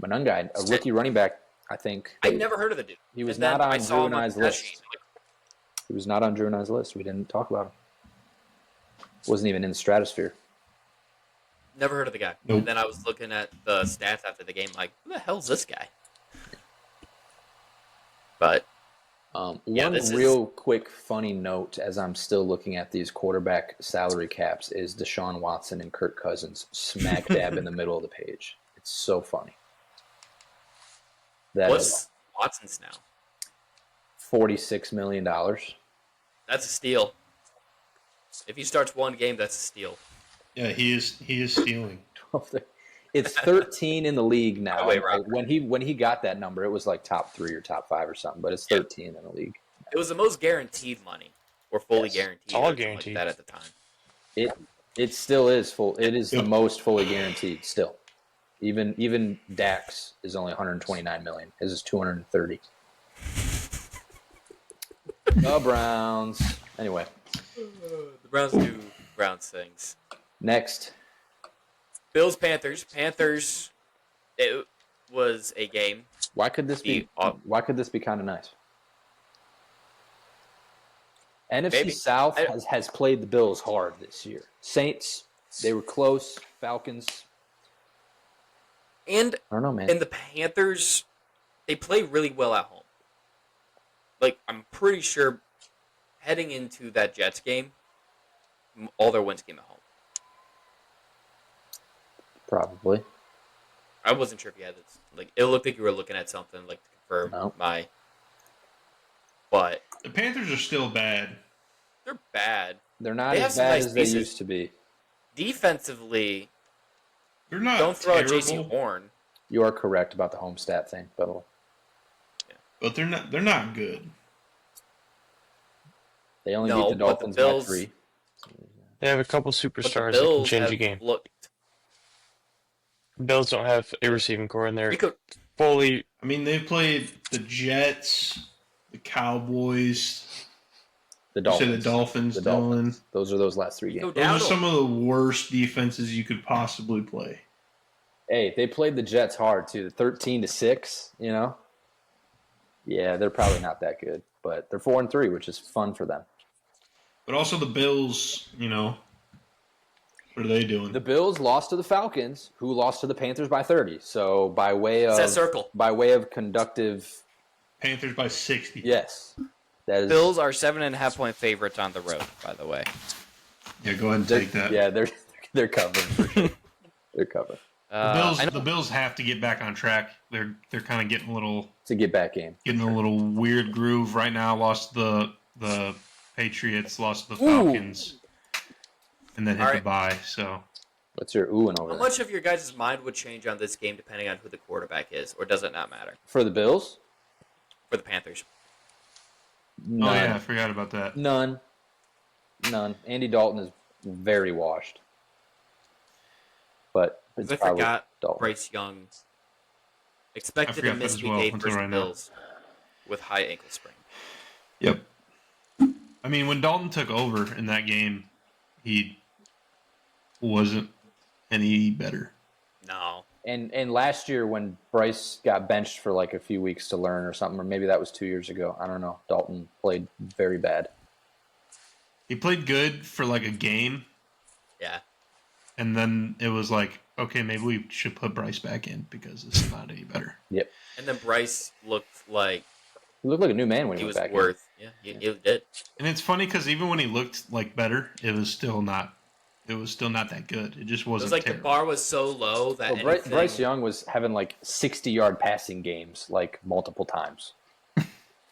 S4: Monungai, a rookie running back, I think.
S3: I never heard of the dude.
S4: He was
S3: And then
S4: not on
S3: I saw
S4: Drew
S3: him
S4: and I's list.
S3: sheet, like,
S4: He was not on Drew and I's list. We didn't talk about him. Wasn't even in the stratosphere.
S3: never heard of the guy.
S6: Nope.
S3: And then I was looking at the stats after the game, like, who the hell's this guy? But
S4: One real quick funny note as I'm still looking at these quarterback salary caps is Deshaun Watson and Kirk Cousins smack dab in the middle of the page. It's so funny.
S3: what's Watson's now?
S4: $46 million.
S3: That's a steal. If he starts one game, that's a steal.
S6: Yeah, he is stealing.
S4: It's 13 in the league now.
S3: Wait, Rob.
S4: When he got that number, it was like top 3 or top 5 or something, but it's 13 in the league.
S3: It was the most guaranteed money, or fully guaranteed.
S5: It's all
S3: or something
S5: guaranteed.
S3: like that at the time.
S4: It still is full. It is the most fully guaranteed still. Even Dax is only 129 million. His is 230. The Browns. Anyway,
S3: The Browns do Browns things.
S4: next.
S3: Bills, Panthers. Panthers, it was a game.
S4: Why could this be kind of nice? NFC
S3: Maybe.
S4: South has played the Bills hard this year. Saints, they were close. Falcons,
S3: And
S4: I don't know, man.
S3: And the Panthers, they play really well at home. Like, I'm pretty sure heading into that Jets game, all their wins came at home.
S4: Probably.
S3: I wasn't sure if you had this. Like, it looked like you were looking at something, like, to confirm
S4: No.
S3: my... But
S6: The Panthers are still bad.
S3: they're bad.
S4: They're not
S3: They have
S4: as
S3: some
S4: bad
S3: nice
S4: as they
S3: pieces.
S4: used to be.
S3: Defensively,
S6: They're not
S3: don't throw
S6: terrible,
S3: at J.C. Horn.
S4: You are correct about the home stat thing, by the way.
S6: but they're not good.
S4: They only
S3: No,
S4: beat the
S3: but the
S4: Dolphins by
S3: Bills-
S4: 3.
S5: They have a couple
S3: But the
S5: superstars that can
S3: Bills
S5: change
S3: have
S5: a game.
S3: looked...
S5: Bills don't have a receiving core, and they're
S3: We could,
S5: fully.
S6: I mean, they've played the Jets, the Cowboys,
S4: The
S6: you
S4: Dolphins.
S6: said the Dolphins,
S4: The
S6: Dillon.
S4: Dolphins. Those are those last 3
S3: go
S4: games.
S6: Those
S3: down.
S6: are some of the worst defenses you could possibly play.
S4: Hey, they played the Jets hard too. 13-6, you know? Yeah, they're probably not that good, but they're 4-3, which is fun for them.
S6: But also the Bills, what are they doing?
S4: The Bills lost to the Falcons, who lost to the Panthers by 30. So by way of
S3: Set circle.
S4: conductive,
S6: Panthers by 60.
S4: yes, that is.
S3: Bills are 7.5-point favorites on the road, by the way.
S6: Yeah, go ahead and
S4: they're-
S6: take that.
S4: Yeah, they're covering for sure. They're covering.
S6: The Bills have to get back on track. They're kind of getting a little
S4: It's a get back game.
S6: weird groove right now. Lost the Patriots, lost the Falcons, and then hit
S3: All
S6: the
S3: right.
S6: bye. So
S4: What's your oohing over
S3: How
S4: there?
S3: much of your guys' mind would change on this game depending on who the quarterback is, or does it not matter
S4: For the Bills?
S3: for the Panthers?
S4: None.
S6: oh yeah, I forgot about that.
S4: None. Andy Dalton is very washed. But it's
S3: I
S4: probably
S3: forgot
S4: Dalton.
S3: Bryce Young
S6: I
S3: expected to
S6: forgot that
S3: miss
S6: as
S3: week
S6: well
S3: 8
S6: until
S3: versus
S6: right now.
S3: Bills with high ankle sprain.
S6: Yep. I mean, when Dalton took over in that game, he wasn't any better.
S3: No.
S4: And last year when Bryce got benched for like a few weeks to learn or something, or maybe that was 2 years ago. I don't know. Dalton played very bad.
S6: He played good for like a game,
S3: Yeah.
S6: and then it was like, okay, maybe we should put Bryce back in because this is not any better.
S4: Yep.
S3: And then Bryce looked like
S4: He looked like a new man when he
S3: he
S4: went
S3: was
S4: back
S3: worth. Yeah, he did.
S6: And it's funny because even when he looked like better, it was still not that good. It just
S3: It
S6: wasn't
S3: was like
S6: terrible.
S3: the bar was so low that
S4: in. Well, Bryce Young was having like 60-yard passing games like multiple times.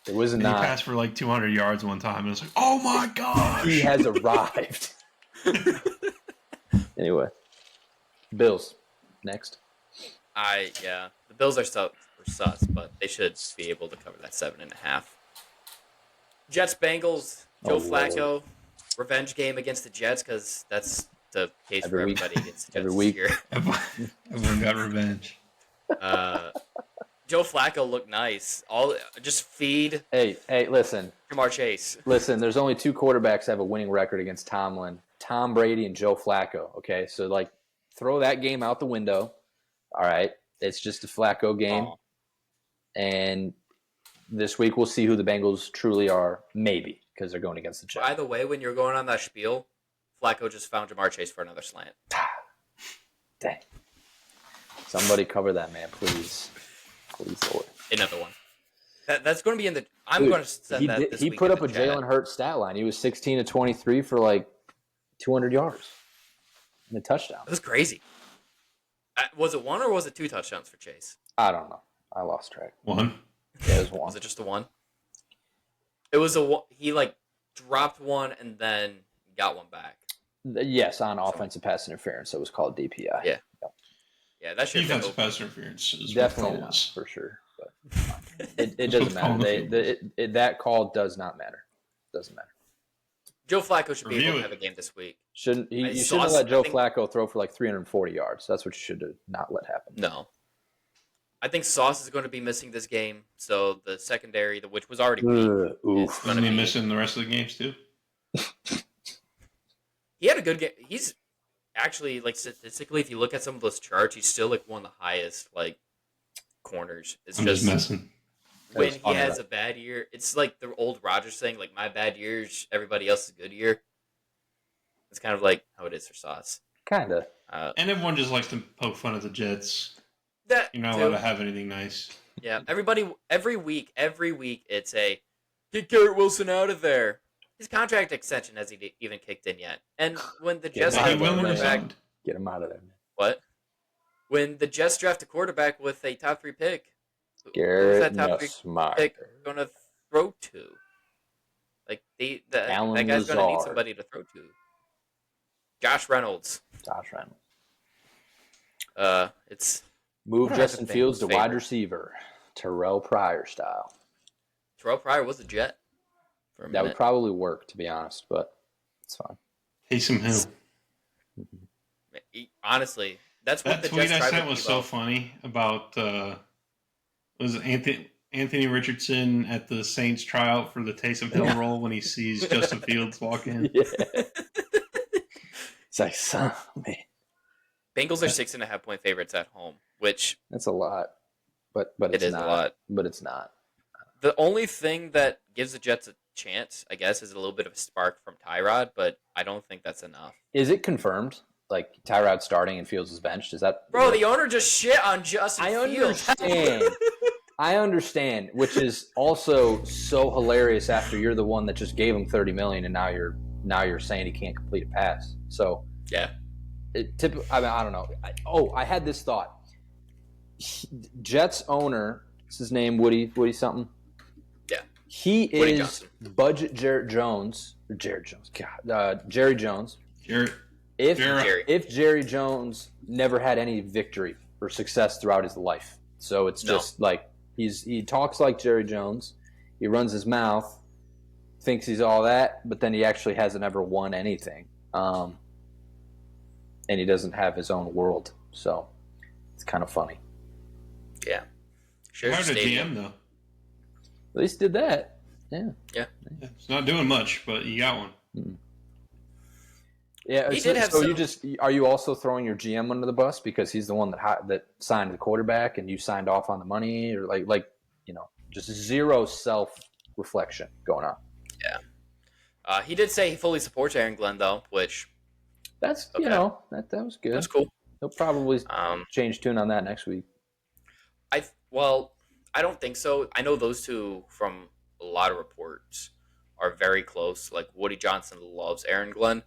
S4: It was
S6: And
S4: not.
S6: He passed for like 200 yards one time. And it was like, oh my gosh!
S4: He has arrived. Anyway, Bills next.
S3: The Bills are sus, but they should be able to cover that 7.5. Jets Bengals. Joe Flacco, revenge game against the Jets because that's the case for
S4: Every week.
S3: everybody against the Jets
S4: Every
S3: this
S4: week.
S3: year.
S6: Everyone got revenge.
S3: Joe Flacco looked nice. Just feed
S4: Hey, listen.
S3: Jamar Chase.
S4: Listen, there's only two quarterbacks that have a winning record against Tomlin: Tom Brady and Joe Flacco. Okay, so like, throw that game out the window. All right, it's just a Flacco game, and this week we'll see who the Bengals truly are. Maybe because they're going against the Jets.
S3: By the way, when you're going on that spiel, Flacco just found Jamar Chase for another slant.
S4: Dang! Somebody cover that man, please, Lord.
S3: Another one. That's going to be in the. I'm
S4: Dude,
S3: going to send that. This
S4: He
S3: week
S4: put
S3: in
S4: up a
S3: the chat.
S4: Jalen Hurts stat line. He was 16 to 23 for like 200 yards and a touchdown.
S3: It was crazy. Was it one or was it 2 touchdowns for Chase?
S4: I don't know. I lost track.
S6: One.
S4: Yeah, it was one.
S3: Was it just a one? It was a. He like dropped one and then got one back.
S4: Yes, on offensive pass interference. So it was called DPI.
S3: Yeah. Yeah, that should
S6: Defensive pass interference is
S4: Definitely
S6: what
S4: not,
S6: was.
S4: for sure. But it doesn't matter. That call does not matter. Doesn't matter.
S3: Joe Flacco should be
S6: Review
S3: able to
S6: it.
S3: have a game this week.
S4: You shouldn't have let Joe Flacco throw for like 340 yards. That's what you should have not let happen.
S3: No. I think Sauce is going to be missing this game, so the secondary, which was already weak, is
S6: Is
S3: going to
S6: he
S3: be
S6: missing the rest of the games too?
S3: He had a good game. He's actually, like, statistically, if you look at some of those charts, he's still like one of the highest like corners. It's
S6: I'm just messing.
S3: when
S4: That's
S3: he
S4: funny,
S3: has
S4: though.
S3: a bad year. It's like the old Rodgers saying, like, my bad year's everybody else's good year. It's kind of like how it is for Sauce.
S4: Kinda.
S6: And everyone just likes to poke fun at the Jets.
S3: That
S6: You're not
S3: too.
S6: allowed to have anything nice.
S3: Yeah, everybody, every week, it's a get Garrett Wilson out of there. His contract extension hasn't even kicked in yet. And when the Jets
S4: He
S3: draft a
S6: will when he
S3: quarterback,
S6: signed.
S4: Get him out of there, man.
S3: what? When the Jets draft a quarterback with a top 3 pick, who's
S4: Garrett
S3: that top 3
S4: Nussmeier.
S3: pick going to throw to? Like
S4: Alan
S3: that guy's going to need
S4: Lazard.
S3: somebody to throw to. Josh Reynolds.
S4: Josh Reynolds.
S3: It's
S4: Move
S3: That's
S4: Justin
S3: a
S4: Fields to
S3: favorite.
S4: wide receiver, Terrell Pryor style.
S3: Terrell Pryor was a Jet for a
S4: That
S3: minute.
S4: would probably work, to be honest, but it's fine.
S6: Taysom Hill.
S3: Honestly, that's what
S6: That
S3: the
S6: tweet
S3: Jets
S6: I
S3: tried
S6: sent
S3: with
S6: was so
S3: Debo.
S6: funny about was Anthony Richardson at the Saints tryout for the Taysom Hill role when he sees Justin Fields walk in.
S4: Yeah. It's like, son, man,
S3: Bengals are 6.5 point favorites at home, which
S4: that's a lot. But
S3: it
S4: it's
S3: is
S4: not.
S3: a lot.
S4: But it's not.
S3: The only thing that gives the Jets a chance, I guess, is a little bit of a spark from Tyrod, but I don't think that's enough.
S4: Is it confirmed? Like Tyrod starting and Fields is benched? Is that
S3: Bro, the owner just shit on Justin Fields.
S4: I understand, which is also so hilarious after you're the one that just gave him $30 million and now you're saying he can't complete a pass. So
S3: Yeah.
S4: I don't know. I had this thought. Jets owner, what's his name? Woody something.
S3: Yeah.
S4: He
S3: Woody
S4: is
S3: Johnson.
S4: budget Jerry Jones. Jerry Jones.
S6: Jared,
S3: Jerry.
S4: If Jerry Jones never had any victory or success throughout his life, so it's just like he talks like Jerry Jones, he runs his mouth, thinks he's all that, but then he actually hasn't ever won anything, and he doesn't have his own world, so it's kind of funny.
S3: Yeah. Sure.
S6: hired a
S3: Stadium.
S6: GM though.
S4: At least did that. Yeah.
S3: Yeah.
S6: Yeah, it's not doing much, but you got one.
S4: Yeah.
S3: He
S4: So,
S3: did have
S4: so
S3: some-
S4: are you also throwing your GM under the bus because he's the one that signed the quarterback and you signed off on the money, or like just zero self reflection going on.
S3: He did say he fully supports Aaron Glenn, though, which
S4: That's
S3: Okay.
S4: that was good.
S3: That's cool.
S4: He'll probably
S3: Um,
S4: change tune on that next week.
S3: I don't think so. I know those two from a lot of reports are very close. Like Woody Johnson loves Aaron Glenn,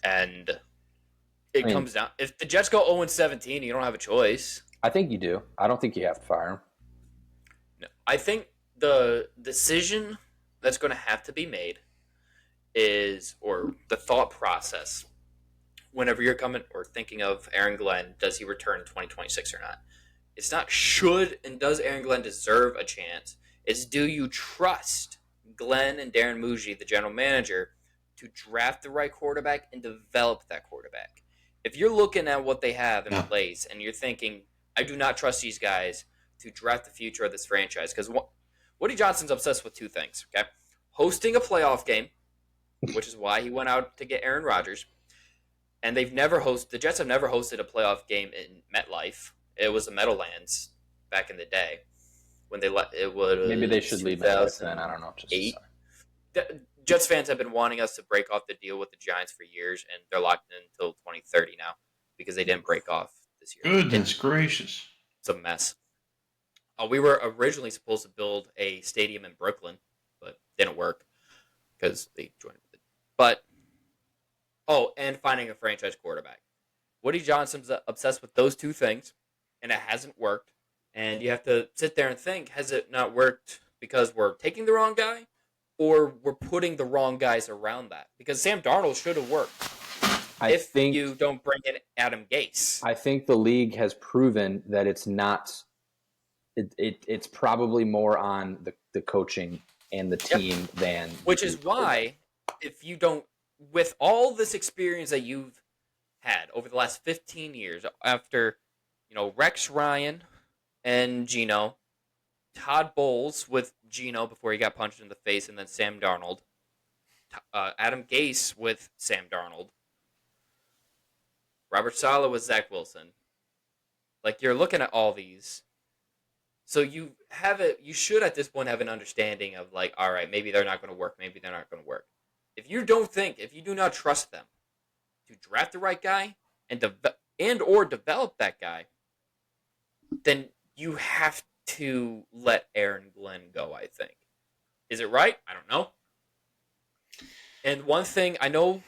S3: and it comes down if the Jets go 0-17, you don't have a choice.
S4: I think you do. I don't think you have to fire him.
S3: No, I think the decision that's going to have to be made or the thought process, whenever you're coming or thinking of Aaron Glenn, does he return in 2026 or not? It's not should and does Aaron Glenn deserve a chance. It's do you trust Glenn and Darren Muji, the general manager, to draft the right quarterback and develop that quarterback? If you're looking at what they have in place and you're thinking, I do not trust these guys to draft the future of this franchise, because Woody Johnson's obsessed with two things, okay? Hosting a playoff game, which is why he went out to get Aaron Rodgers, and the Jets have never hosted a playoff game in MetLife. It was the Meadowlands back in the day when they let it would.
S4: Maybe they should leave MetLife then. I don't know.
S3: Jets fans have been wanting us to break off the deal with the Giants for years, and they're locked in until 2030 now because they didn't break off this year.
S6: Goodness gracious.
S3: It's a mess. We were originally supposed to build a stadium in Brooklyn, but didn't work because they joined with it. But, and finding a franchise quarterback. Woody Johnson's obsessed with those two things, and it hasn't worked. And you have to sit there and think, has it not worked because we're taking the wrong guy, or we're putting the wrong guys around that? Because Sam Darnold should have worked if you don't bring in Adam Gase.
S4: I think the league has proven that it's not. It's probably more on the coaching and the team than.
S3: Which is why, if you don't, with all this experience that you've had over the last 15 years, after Rex Ryan and Geno, Todd Bowles with Geno before he got punched in the face, and then Sam Darnold, Adam Gase with Sam Darnold, Robert Saleh with Zach Wilson. Like, you're looking at all these. So you should at this point have an understanding of, like, all right, maybe they're not going to work, maybe they're not going to work. If you do not trust them to draft the right guy and or develop that guy, then you have to let Aaron Glenn go, I think. Is it right? I don't know. And one thing I know,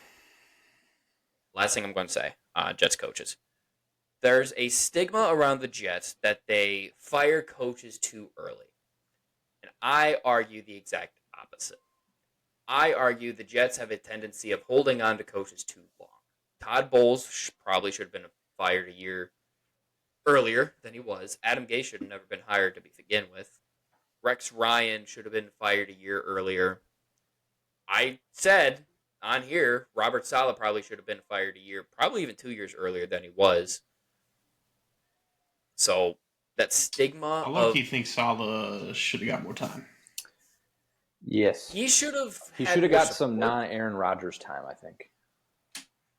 S3: last thing I'm going to say, Jets coaches. There's a stigma around the Jets that they fire coaches too early. And I argue the exact opposite. I argue the Jets have a tendency of holding on to coaches too long. Todd Bowles probably should have been fired a year earlier than he was. Adam Gase should have never been hired to begin with. Rex Ryan should have been fired a year earlier. I said on here, Robert Saleh probably should have been fired a year, probably even 2 years earlier than he was. So that stigma
S6: I low-key think Saleh should have got more time.
S4: Yes.
S3: He should have
S4: got some non-Aaron Rodgers time, I think.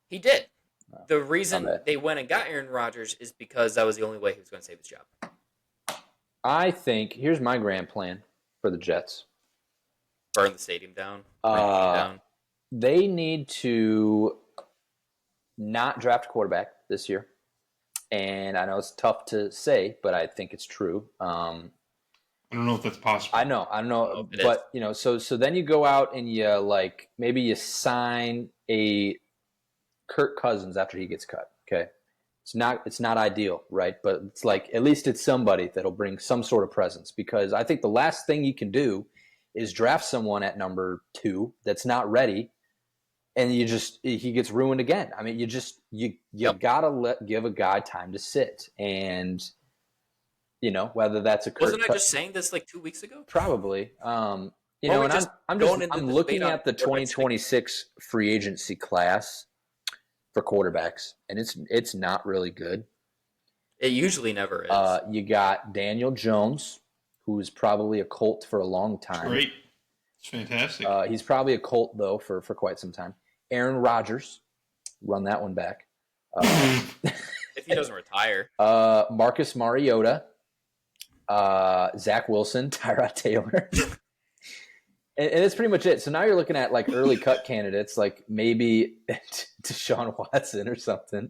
S3: He did. The reason they went and got Aaron Rodgers is because that was the only way he was going to save his job.
S4: I think, here's my grand plan for the Jets.
S3: Burn the stadium down.
S4: They need to not draft a quarterback this year. And I know it's tough to say, but I think it's true.
S6: I don't know if that's possible.
S4: I know, but so then you go out and you maybe you sign a Kirk Cousins after he gets cut. Okay, it's not ideal, right? But it's like at least it's somebody that'll bring some sort of presence, because I think the last thing you can do is draft someone at number 2 that's not ready. And he gets ruined again. I mean, you gotta give a guy time to sit, and whether that's a
S3: wasn't I just saying this like 2 weeks ago?
S4: Probably. I'm looking at the 2026 free agency class for quarterbacks, and it's not really good.
S3: It usually never is.
S4: You got Daniel Jones, who's probably a Colt for a long time.
S6: Great. It's fantastic.
S4: He's probably a Colt, though, for quite some time. Aaron Rodgers, run that one back.
S3: If he doesn't retire.
S4: Marcus Mariota, Zach Wilson, Tyrod Taylor. And it's pretty much it. So now you're looking at like early cut candidates, like maybe Deshaun Watson or something.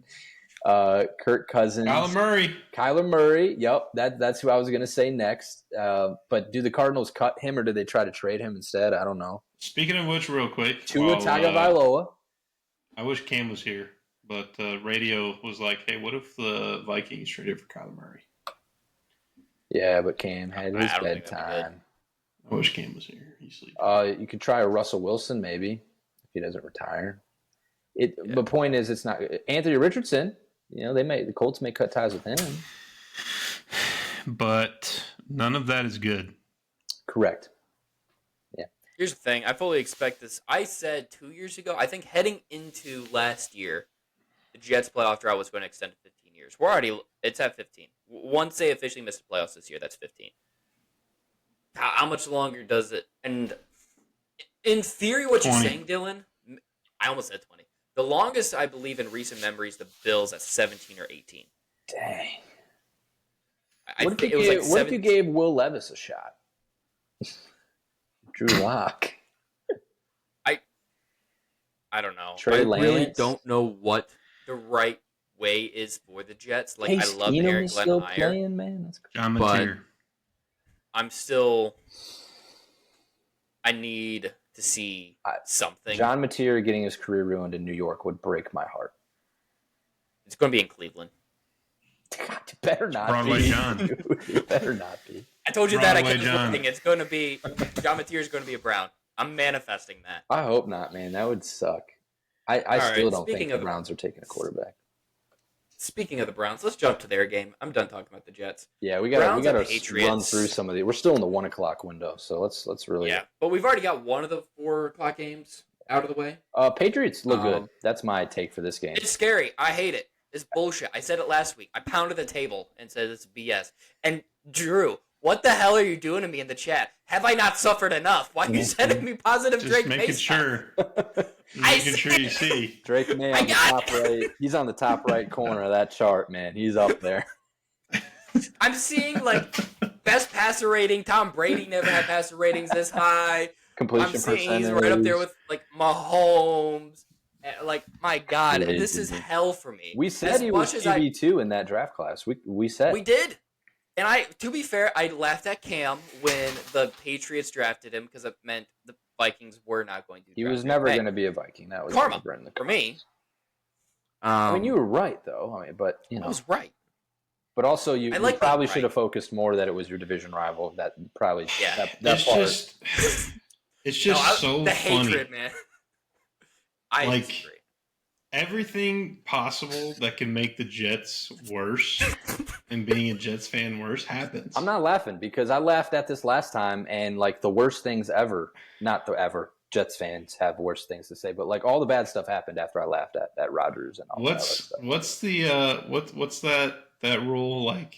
S4: Kirk Cousins. Kyler Murray. Yep, that's who I was going to say next. But do the Cardinals cut him or do they try to trade him instead? I don't know.
S6: Speaking of which, real quick.
S4: Tua Tagovailoa.
S6: I wish Cam was here, but radio was like, hey, what if the Vikings traded for Kyler Murray?
S4: Yeah, but Cam had his bedtime.
S6: I wish Cam was here. He's sleeping.
S4: You could try a Russell Wilson maybe if he doesn't retire. The point is, it's not Anthony Richardson. You know, the Colts may cut ties with him.
S6: But none of that is good.
S4: Correct. Yeah.
S3: Here's the thing. I fully expect this. I said 2 years ago, I think heading into last year, the Jets playoff drought was going to extend to 15 years. It's at 15. Once they officially miss the playoffs this year, that's 15. How much longer does it? And in theory, what
S6: 20.
S3: you're saying, Dillon, I almost said 20. The longest, I believe, in recent memories, the Bills at 17 or 18.
S4: Dang.
S3: What if
S4: you gave Will Levis a shot? Drew Lock.
S3: I don't know.
S4: Trey
S3: I really
S4: Lance.
S3: don't know what the right way is for the Jets. Like,
S4: Hey,
S3: I love
S4: Steenham
S3: Eric
S4: is still
S3: Glenn
S4: playing, man. That's crazy.
S6: John
S3: But-
S6: Mateer.
S3: I need to see something.
S4: John Mateer getting his career ruined in New York would break my heart.
S3: It's going to be in Cleveland.
S4: God, it better not
S6: Broadway
S4: be.
S6: John.
S4: It better not be.
S3: I told you that. I
S6: Broadway
S3: kept
S6: John.
S3: looking. It's going to be John Mateer is going to be a Brown. I'm manifesting that.
S4: I hope not, man. That would suck. I
S3: right,
S4: still don't
S3: speaking
S4: think the
S3: of-
S4: Browns are taking a quarterback.
S3: Speaking of the Browns, let's jump to their game. I'm done talking about the Jets.
S4: Yeah, we got
S3: Browns
S4: to
S3: and Patriots.
S4: run through some of the. We're still in the 1 o'clock window, so let's really.
S3: Yeah, but we've already got one of the 4 o'clock games out of the way.
S4: Patriots look good. That's my take for this game.
S3: It's scary. I hate it. It's bullshit. I said it last week. I pounded the table and said it's BS. And Drew, what the hell are you doing to me in the chat? Have I not suffered enough? Why are you sending me positive
S6: Just
S3: Drake
S6: making
S3: face
S6: sure.
S3: I
S6: Making sure you see.
S4: Drake May
S3: I
S4: on the
S3: got
S4: top right. He's on the top right corner of that chart, man. He's up there.
S3: I'm seeing like best passer rating. Tom Brady never had passer ratings this high.
S4: Completion
S3: I'm seeing
S4: percentage.
S3: he's right up there with like Mahomes. Like, my God,
S4: Yeah,
S3: this is hell for me.
S4: We said
S3: As
S4: he was
S3: much as I-
S4: QB2 in that draft class. We said.
S3: We did. And to be fair, I laughed at Cam when the Patriots drafted him because it meant the Vikings were not going to.
S4: He
S3: draft
S4: was
S3: him.
S4: never
S3: Hey,
S4: going to be a Viking. That was
S3: karma
S4: never in the
S3: for me.
S4: I mean, you were right though. I mean, but you
S3: I
S4: know,
S3: was right.
S4: but also you
S3: like
S4: probably
S3: being
S4: should have
S3: right.
S4: focused more that it was your division rival. That probably
S3: Yeah.
S4: that
S6: It's
S4: part.
S6: just so
S3: the
S6: funny.
S3: hatred, man. I
S6: Like-
S3: disagree.
S6: Everything possible that can make the Jets worse and being a Jets fan worse happens.
S4: I'm not laughing because I laughed at this last time, and like the worst things ever. Not the ever. Jets fans have worse things to say, but like all the bad stuff happened after I laughed at Rodgers and all that other stuff.
S6: What's that rule like?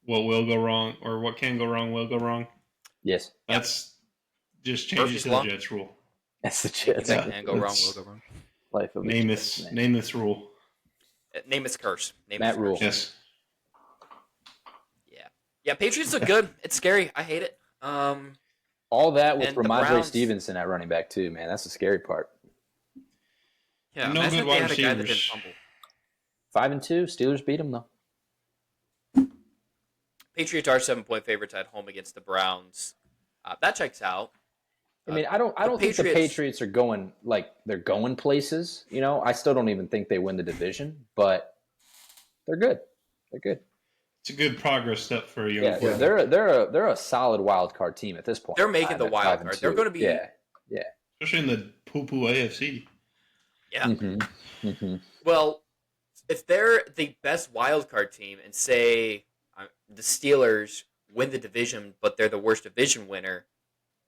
S6: What will go wrong or what can go wrong will go wrong?
S4: Yes,
S6: That's just changes
S3: Murphy's
S6: to
S3: Law.
S6: the Jets rule.
S4: that's the Jets.
S6: Yeah.
S3: And go wrong,
S6: it's-
S3: will go wrong.
S4: Life of a
S6: Name
S4: Jets,
S6: this
S4: man.
S6: name this rule.
S3: Name is curse. Name
S4: Matt
S3: is
S4: Rule.
S3: curse.
S6: Yes.
S3: Yeah, Patriots look good. It's scary. I hate it.
S4: All that with
S3: And the
S4: Ramondre
S3: Browns-
S4: Stevenson at running back too, man. That's the scary part.
S3: Yeah,
S6: No
S3: imagine
S6: good
S3: if they
S6: wide
S3: had a guy that didn't
S6: receivers.
S3: fumble.
S4: 5-2. Steelers beat them though.
S3: Patriots are 7-point favorites at home against the Browns. That checks out.
S4: I mean, I don't think the Patriots are going like they're going places. You know, I still don't even think they win the division, but they're good. They're good.
S6: It's a good progress step for a young
S4: Yeah,
S6: player.
S4: they're a solid wild card team at this point.
S3: They're making the
S4: at
S3: wild
S4: 5-2.
S3: card. They're going to be
S4: yeah.
S6: Especially in the poo-poo AFC.
S3: Yeah.
S4: Mm-hmm.
S3: Well, if they're the best wild card team and say the Steelers win the division, but they're the worst division winner,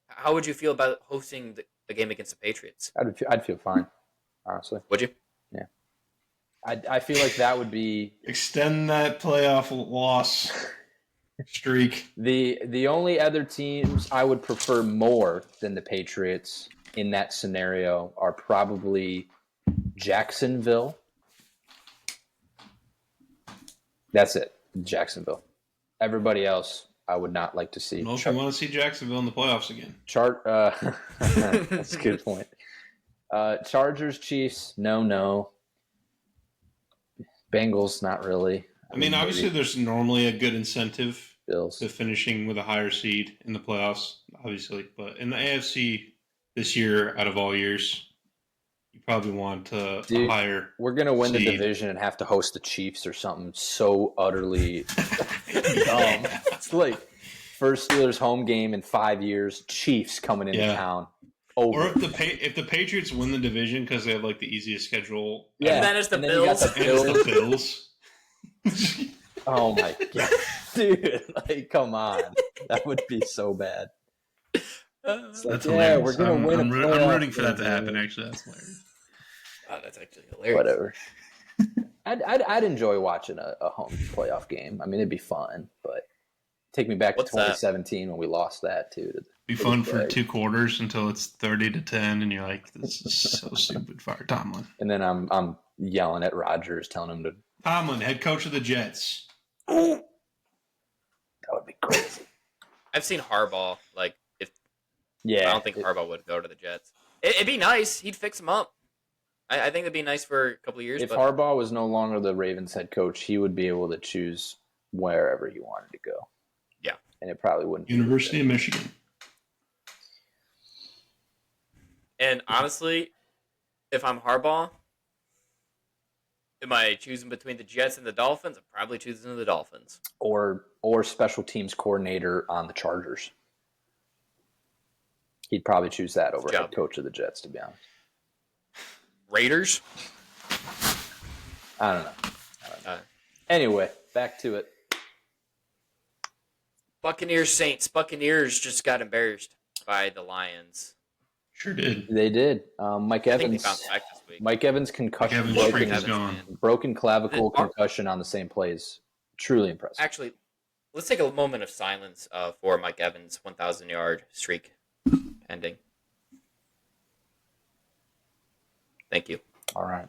S3: how would you feel about hosting the game against the Patriots?
S4: I'd feel fine, honestly.
S3: Would you?
S4: Yeah. I feel like that would be
S6: Extend that playoff loss streak.
S4: the only other teams I would prefer more than the Patriots in that scenario are probably Jacksonville. That's it. Jacksonville. Everybody else, I would not like to see.
S6: I don't know if you want to see Jacksonville in the playoffs again.
S4: That's a good point. Chargers, Chiefs, no. Bengals, not really.
S6: I mean, obviously, there's normally a good incentive
S4: Bills
S6: to finishing with a higher seed in the playoffs, obviously. But in the AFC this year, out of all years, you probably want a higher.
S4: We're gonna win
S6: seed.
S4: the division and have to host the Chiefs or something so utterly dumb. It's like first Steelers home game in 5 years. Chiefs coming into town. Over.
S6: Or if the Patriots win the division because they have like the easiest schedule.
S4: Yeah,
S3: and then it's the
S4: and
S3: Bills.
S4: Then you got the
S6: Bills.
S4: Oh my god, dude! Like, come on, that would be so bad.
S6: That's hilarious.
S4: We're gonna win.
S6: I'm rooting for that to happen. Actually, that's hilarious.
S3: Oh, that's actually hilarious.
S4: Whatever. I'd enjoy watching a home playoff game. I mean, it'd be fun, but take me back to 2017 when we lost that too.
S6: Be fun for 2 quarters until it's 30-10, and you're like, "This is so stupid." Fire Tomlin.
S4: And then I'm yelling at Rodgers, telling him to.
S6: Tomlin, head coach of the Jets.
S4: That would be crazy.
S3: I've seen Harbaugh. Like, I don't think Harbaugh would go to the Jets. It'd be nice. He'd fix them up. I think it'd be nice for a couple of years.
S4: If Harbaugh was no longer the Ravens head coach, he would be able to choose wherever he wanted to go.
S3: Yeah,
S4: and it probably wouldn't.
S6: University of Michigan.
S3: And honestly, if I'm Harbaugh, am I choosing between the Jets and the Dolphins? I'm probably choosing the Dolphins.
S4: Or special teams coordinator on the Chargers. He'd probably choose that over head coach of the Jets, to be honest.
S3: Raiders?
S4: I don't know. Anyway, back to it.
S3: Buccaneers, Saints. Buccaneers just got embarrassed by the Lions.
S6: Sure did.
S4: They did. Mike Evans.
S3: I think they bounced back this week.
S4: Mike Evans concussion. Broken clavicle concussion on the same plays. Truly impressive.
S3: Actually, let's take a moment of silence for Mike Evans' 1,000-yard streak ending. Thank you.
S4: All right.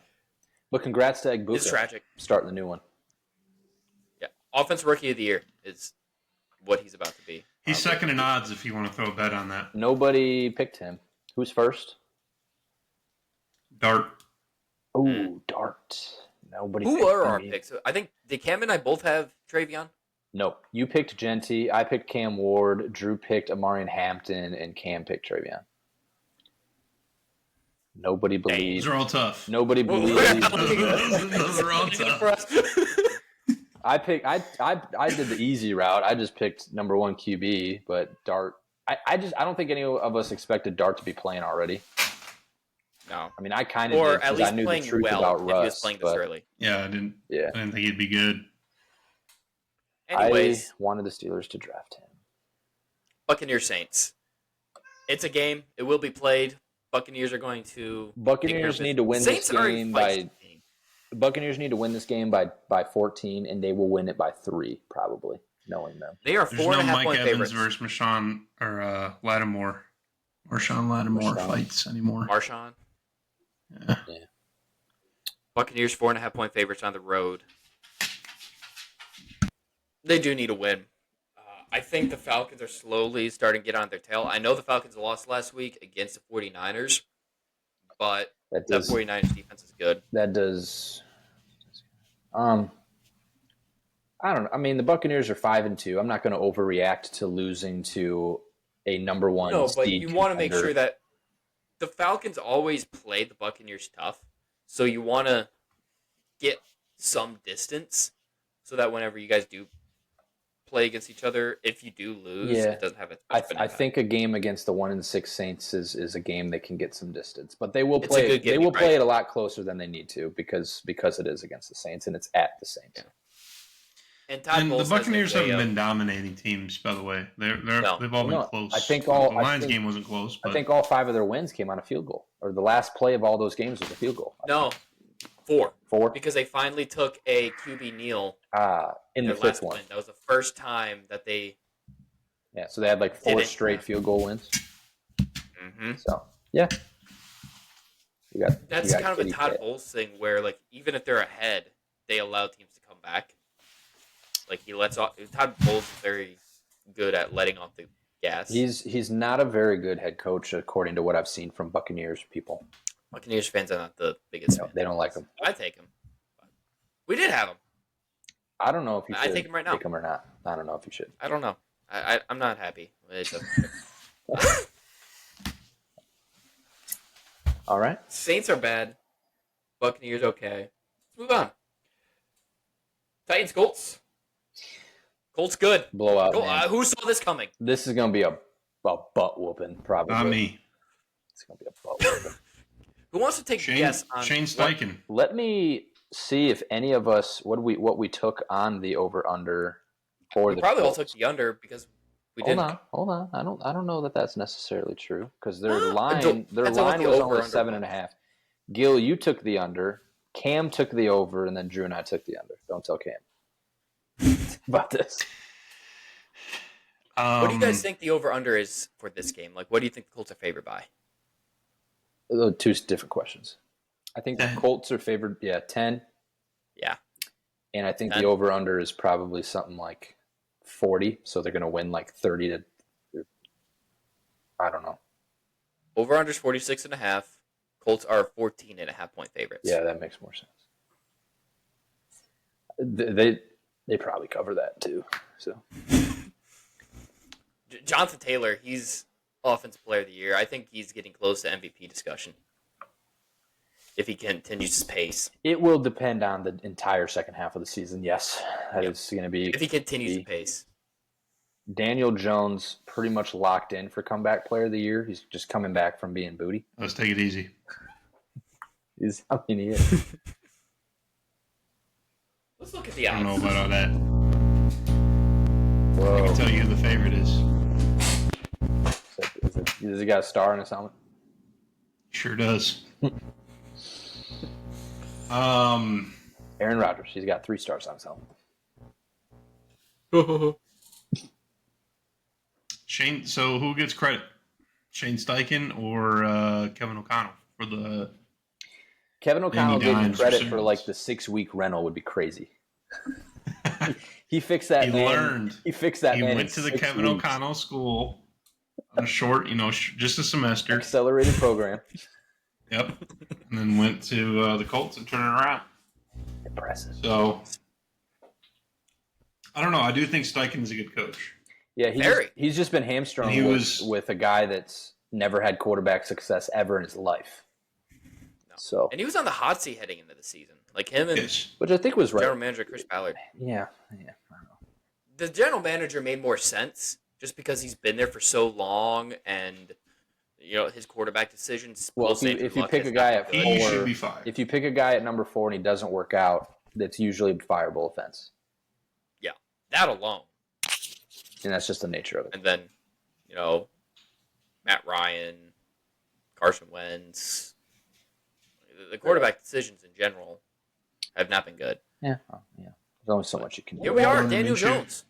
S4: But congrats to Egbuka.
S3: It's tragic.
S4: Starting the new one.
S3: Yeah. Offensive Rookie of the Year is what he's about to be.
S6: He's second in odds if you want to throw a bet on that.
S4: Nobody picked him. Who's first?
S6: Dart.
S4: Oh, Dart. Nobody
S3: Who
S4: picked
S3: are our
S4: me.
S3: picks? I think, did Cam and I both have Travion?
S4: No. You picked Genty. I picked Cam Ward. Drew picked Amarian Hampton. And Cam picked Travion. Nobody believes.
S6: Those are all tough.
S4: Nobody believes.
S6: Those are all tough.
S4: I did the easy route. I just picked number 1 QB, but Dart. I don't think any of us expected Dart to be playing already.
S3: No.
S4: I mean, I kind of
S3: or
S4: did
S3: at
S4: because
S3: least
S4: I knew
S3: playing
S4: the truth
S3: well
S4: about
S3: if
S4: Russ.
S3: he was playing this early.
S6: Yeah, I didn't think he'd be good.
S3: Anyways,
S4: I wanted the Steelers to draft him.
S3: Buccaneers Saints. It's a game. It will be played. Buccaneers are going to.
S4: Buccaneers need to win this game by. The Buccaneers need to win this game by 14, and they will win it by 3, probably, knowing them.
S3: They are 4.5 point favorites.
S6: There's no Mike Evans versus Marshawn or Lattimore. Marshawn Lattimore fights anymore.
S3: Marshawn.
S6: Yeah.
S3: Buccaneers 4.5 point favorites on the road. They do need a win. I think the Falcons are slowly starting to get on their tail. I know the Falcons lost last week against the 49ers, but that 49ers defense is good.
S4: That does. I don't know. I mean, the Buccaneers are 5-2. I'm not going to overreact to losing to a number 1.
S3: No, but you want to make sure that the Falcons always play the Buccaneers tough, so you want to get some distance so that whenever you guys do play against each other, if you do lose, it doesn't have
S4: I think a game against the 1-6 Saints is a game that can get some distance, but they will play it. They will play it a lot closer than they need to because it is against the Saints and it's at the Saints.
S3: Yeah. And
S6: the Buccaneers haven't been dominating teams, by the way. They've all been close.
S4: I think
S6: the Lions game wasn't close. But...
S4: I think all 5 of their wins came on a field goal, or the last play of all those games was a field goal.
S3: No, 4.
S4: 4?
S3: Because they finally took a QB kneel
S4: in the 5th one.
S3: Win. That was the first time that they.
S4: Yeah, so they had like 4 straight field goal wins.
S3: Mm-hmm.
S4: So yeah,
S3: that's kind of a Todd Bowles thing where, like, even if they're ahead, they allow teams to come back. Like, he lets off. Todd Bowles is very good at letting off the gas.
S4: He's not a very good head coach, according to what I've seen from Buccaneers people.
S3: Buccaneers fans are not the biggest fans.
S4: They don't like him.
S3: I take him. We did have him.
S4: I don't know if you should
S3: I take him right now.
S4: take him or not. I don't know if you should.
S3: I don't know. I'm not happy. It doesn't matter.
S4: All right.
S3: Saints are bad. Buccaneers okay. Let's move on. Titans Colts. Colts good.
S4: Blowout. Man.
S3: Who saw this coming?
S4: This is gonna be a butt whooping, probably.
S6: Not me.
S4: It's gonna be a butt whooping.
S3: Who wants to take a guess on
S6: Shane Steichen?
S4: Let me see if any of us what we took on the over under for the
S3: probably
S4: Colts.
S3: all took the under because we
S4: Hold
S3: didn't.
S4: on. I don't know that that's necessarily true because their
S3: Depends
S4: line
S3: on what the
S4: was
S3: over-under
S4: only 7.5. Gill, you took the under. Cam took the over, and then Drew and I took the under. Don't tell Cam about this.
S3: What do you guys think the over-under is for this game? Like, what do you think the Colts are favored by?
S4: Two different questions. I think the Colts are favored, 10.
S3: Yeah.
S4: And I think
S3: 10.
S4: the over-under is probably something like 40, so they're going to win like 30 to, I don't know.
S3: Over-under is 46.5. Colts are 14.5 point favorites.
S4: Yeah, that makes more sense. They probably cover that too. So
S3: Jonathan Taylor, he's Offensive Player of the Year. I think he's getting close to MVP discussion if he continues his pace.
S4: it will depend on the entire second half of the season. Yes, that is going to be.
S3: If he continues the pace.
S4: Daniel Jones pretty much locked in for comeback player of the year. He's just coming back from being booty.
S6: Let's take it easy.
S4: He is.
S3: Let's look at the
S6: I don't know
S3: odds.
S6: about all that. I
S4: Whoa.
S6: can tell you who the favorite is.
S4: Does he got a star in his helmet?
S6: Sure does.
S4: Aaron Rodgers. He's got 3 stars on his helmet.
S6: Shane. So who gets credit? Shane Steichen or Kevin O'Connell for the?
S4: Kevin O'Connell getting
S6: dimes
S4: credit
S6: or
S4: for like the 6-week rental would be crazy. He fixed that.
S6: He
S4: man.
S6: learned.
S4: He fixed that.
S6: He
S4: man
S6: went
S4: in
S6: to the
S4: 6
S6: Kevin
S4: weeks.
S6: O'Connell school on a short, just a semester.
S4: Accelerated program.
S6: Yep. And then went to the Colts and turned it around.
S4: Impressive.
S6: So I don't know. I do think Steichen is a good coach.
S4: Yeah,
S3: Very.
S4: he's just been hamstrung
S6: And he was-
S4: with a guy that's never had quarterback success ever in his life.
S3: No.
S4: So,
S3: And he was on the hot seat heading into the season. Like him and
S6: Yes.
S4: which I think was right.
S3: general manager Chris Ballard.
S4: Yeah. I don't know.
S3: The general manager made more sense just because he's been there for so long and his quarterback decisions.
S4: Well,
S3: Will
S4: if you
S3: Luck
S4: pick
S3: has
S4: a guy
S3: not
S4: at
S3: been
S4: 4,
S6: He should be fired.
S4: if you pick a guy at number 4 and he doesn't work out, that's usually a fireable offense,
S3: Yeah, that alone.
S4: and that's just the nature of it.
S3: And then, Matt Ryan, Carson Wentz. The quarterback decisions in general have not been good.
S4: Yeah. There's only so much you can do.
S3: Here we are,
S6: Gardner
S3: Daniel
S6: Minshew.
S3: Jones.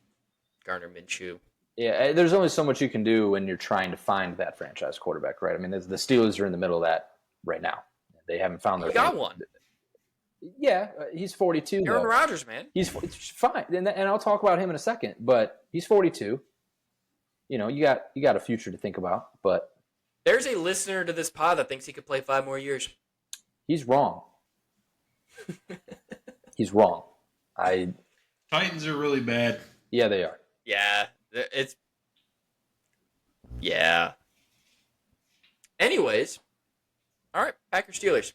S3: Gardner Minshew.
S4: Yeah, there's only so much you can do when you're trying to find that franchise quarterback, right? I mean, the Steelers are in the middle of that right now. They haven't found their.
S3: We got one.
S4: Yeah, he's 42.
S3: Aaron
S4: though.
S3: Rodgers, man.
S4: It's fine, and I'll talk about him in a second. But he's 42. You got a future to think about, but
S3: There's a listener to this pod that thinks he could play 5 more years.
S4: he's wrong. He's wrong.
S6: Titans are really bad.
S4: Yeah, they are.
S3: Yeah. Anyways, all right, Packers Steelers.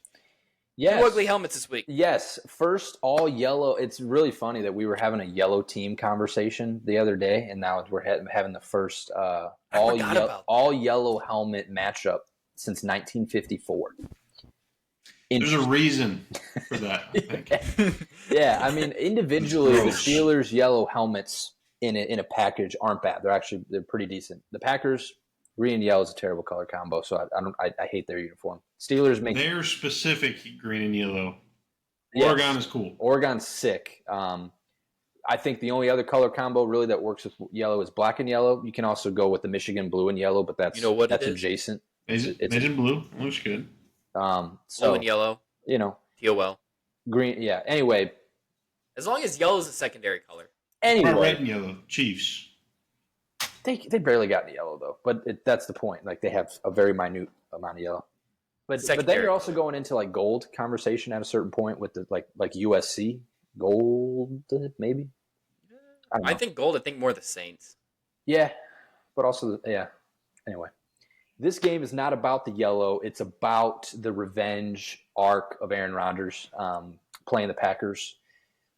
S4: Yes.
S3: 2 ugly helmets this week.
S4: Yes, first all yellow. It's really funny that we were having a yellow team conversation the other day, and now we're having the first
S3: forgot about that.
S4: all yellow helmet matchup since 1954.
S6: There's a reason for that, I think.
S4: Yeah, I mean individually, the
S6: Gross.
S4: Steelers yellow helmets in a package aren't bad. They're pretty decent. The Packers green and yellow is a terrible color combo, so I hate their uniform. Steelers make
S6: They're specific green and yellow.
S4: Yes.
S6: Oregon is cool.
S4: Oregon's sick. I think the only other color combo really that works with yellow is black and yellow. You can also go with the Michigan blue and yellow, but that's
S3: what
S4: that's
S3: it is?
S4: adjacent.
S6: Is it?
S4: It's-
S6: Is it blue? Looks good.
S3: Blue
S4: So
S3: and yellow. TOL.
S4: green. Yeah. Anyway.
S3: As long as yellow is a secondary color.
S6: Or red
S4: Anyway.
S6: and yellow. Chiefs.
S4: They barely got any yellow though, but that's the point. Like they have a very minute amount of yellow. But then
S3: Secondary
S4: you're also
S3: color.
S4: going into like gold conversation at a certain point with the like USC gold maybe. I don't know.
S3: I think gold. I think more the Saints.
S4: Yeah, but also yeah. Anyway, this game is not about the yellow. It's about the revenge arc of Aaron Rodgers playing the Packers.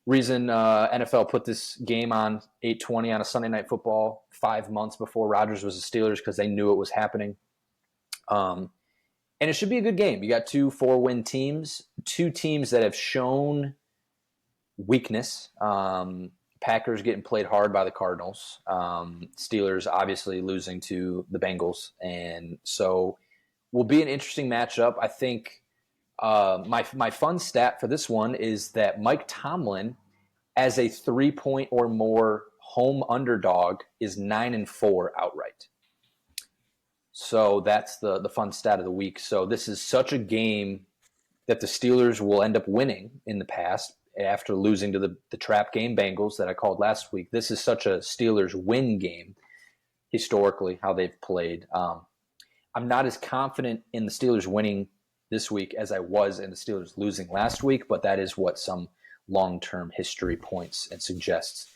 S4: Reason NFL put this game on 8:20 on a Sunday Night Football 5 months before Rodgers was the Steelers because they knew it was happening. And it should be a good game. You got 2 4-win teams, 2 teams that have shown weakness. Packers getting played hard by the Cardinals. Steelers obviously losing to the Bengals. And so will be an interesting matchup. I think my fun stat for this one is that Mike Tomlin, as a 3-point or more home underdog, is 9-4 outright. So that's the fun stat of the week. So this is such a game that the Steelers will end up winning in the past after losing to the trap game Bengals that I called last week. This is such a Steelers win game historically, how they've played. I'm not as confident in the Steelers winning this week as I was in the Steelers losing last week, but that is what some long-term history points and suggests.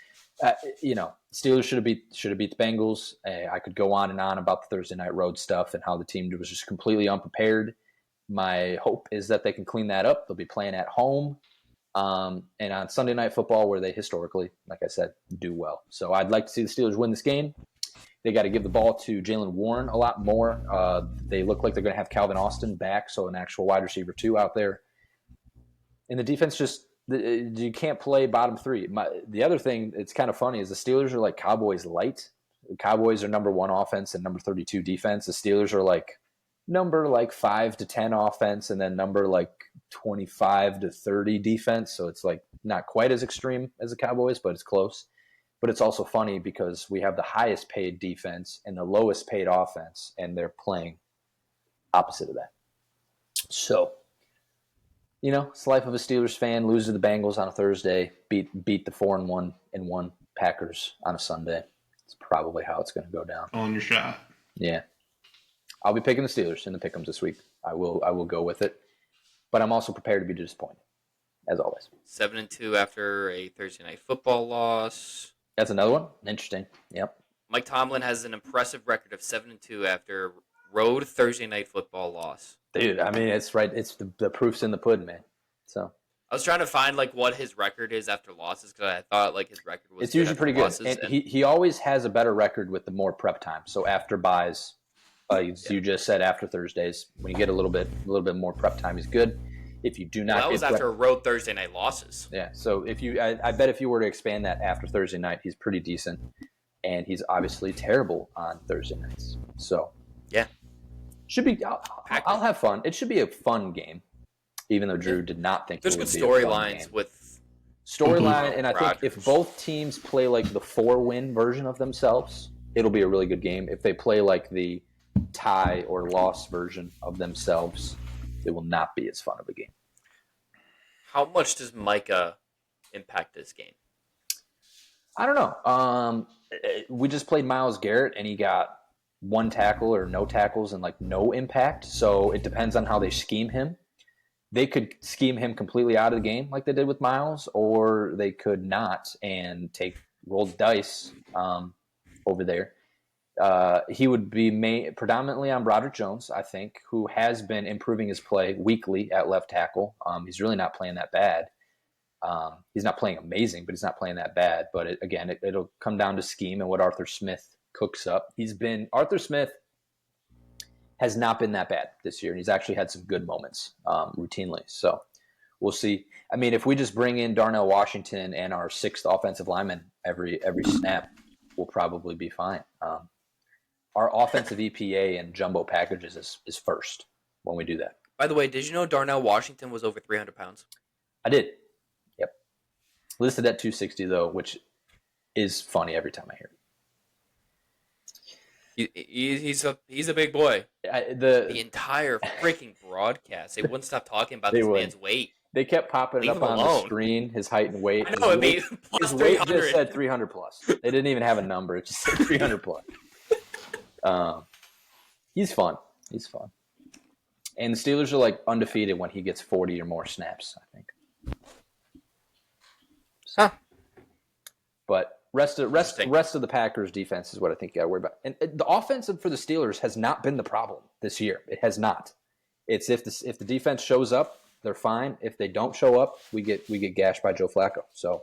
S4: Steelers should have beat the Bengals. I could go on and on about the Thursday night road stuff and how the team was just completely unprepared. My hope is that they can clean that up. They'll be playing at home and on Sunday Night Football, where they historically, like I said, do well. So I'd like to see the Steelers win this game. They got to give the ball to Jaylen Warren a lot more. They look like they're going to have Calvin Austin back, so an actual wide receiver 2 out there. And the defense just you can't play bottom 3. The other thing, it's kind of funny, is the Steelers are like Cowboys light. The Cowboys are number 1 offense and number 32 defense. The Steelers are like number 5 to 10 offense and then number 25 to 30 defense. So it's like not quite as extreme as the Cowboys, but it's close. But it's also funny because we have the highest paid defense and the lowest paid offense, and they're playing opposite of that. So, it's the life of a Steelers fan. Lose to the Bengals on a Thursday, beat the 4-1 Packers on a Sunday. It's probably how it's going to go down.
S6: On your shot.
S4: Yeah. I'll be picking the Steelers in the pick'ems this week. I will go with it. But I'm also prepared to be disappointed, as always.
S3: 7-2 after a Thursday Night Football loss.
S4: That's another one. Interesting. Yep.
S3: Mike Tomlin has an impressive record of 7-2 after road Thursday Night Football loss.
S4: Dude, I mean, it's right. It's the proof's in the pudding, man. So
S3: I was trying to find what his record is after losses because I thought his record was.
S4: It's usually pretty good, and he always has a better record with the more prep time. So after buys, you just said after Thursdays, when you get a little bit more prep time, he's good. If you do not,
S3: that was after road Thursday night losses.
S4: Yeah, so I bet if you were to expand that after Thursday night, he's pretty decent, and he's obviously terrible on Thursday nights. So
S3: yeah,
S4: should be. I'll have fun. It should be a fun game, even though Drew did not think
S3: there's
S4: it would
S3: good
S4: be a fun
S3: storylines
S4: game.
S3: with
S4: storyline, and I think
S3: Rodgers.
S4: if both teams play the 4-win version of themselves, it'll be a really good game. If they play the tie or loss version of themselves, it will not be as fun of a game.
S3: How much does Micah impact this game?
S4: I don't know. We just played Myles Garrett, and he got 1 tackle or no tackles and no impact. So it depends on how they scheme him. They could scheme him completely out of the game like they did with Myles, or they could not and roll the dice over there. He would be predominantly on Broderick Jones, I think, who has been improving his play weekly at left tackle. He's really not playing that bad. He's not playing amazing, but he's not playing that bad. But it'll come down to scheme and what Arthur Smith cooks up. Arthur Smith has not been that bad this year, and he's actually had some good moments routinely. So we'll see. I mean, if we just bring in Darnell Washington and our 6th offensive lineman every snap, we'll probably be fine. Our offensive EPA and jumbo packages is first when we do that.
S3: By the way, did you know Darnell Washington was over 300 pounds?
S4: I did. Yep. Listed at 260 though, which is funny every time I hear it.
S3: He's a big boy. The entire freaking broadcast, they wouldn't stop talking about this man's weight.
S4: They kept popping it
S3: Leave
S4: up
S3: him
S4: on the
S3: alone.
S4: screen, his height and weight.
S3: I know, it made plus
S4: His weight just
S3: 300.
S4: said 300 plus. They didn't even have a number. It just said 300 plus. He's fun. He's fun. And the Steelers are like undefeated when he gets 40 or more snaps, I think.
S3: Huh.
S4: But rest of the Packers defense is what I think you got to worry about. And the offensive for the Steelers has not been the problem this year. It has not. It's if the defense shows up, they're fine. If they don't show up, we get gashed by Joe Flacco. So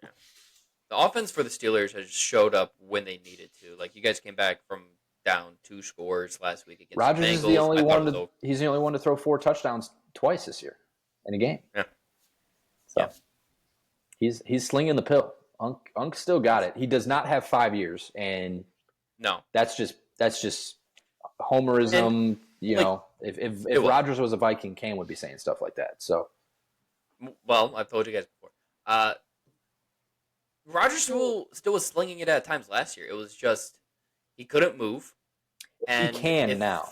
S3: the offense for the Steelers has showed up when they needed to. Like, you guys came back from down 2 scores last week against
S4: Rodgers
S3: the Bengals.
S4: is the only one. He's the only one to throw 4 touchdowns twice this year in a game.
S3: Yeah.
S4: So he's slinging the pill. Unk still got it. He does not have 5 years, and
S3: no,
S4: that's just homerism. And, if Rodgers was a Viking, Kane would be saying stuff like that. So,
S3: well, I've told you guys before. Rodgers still was slinging it at times last year. It was just he couldn't move. And
S4: he can now.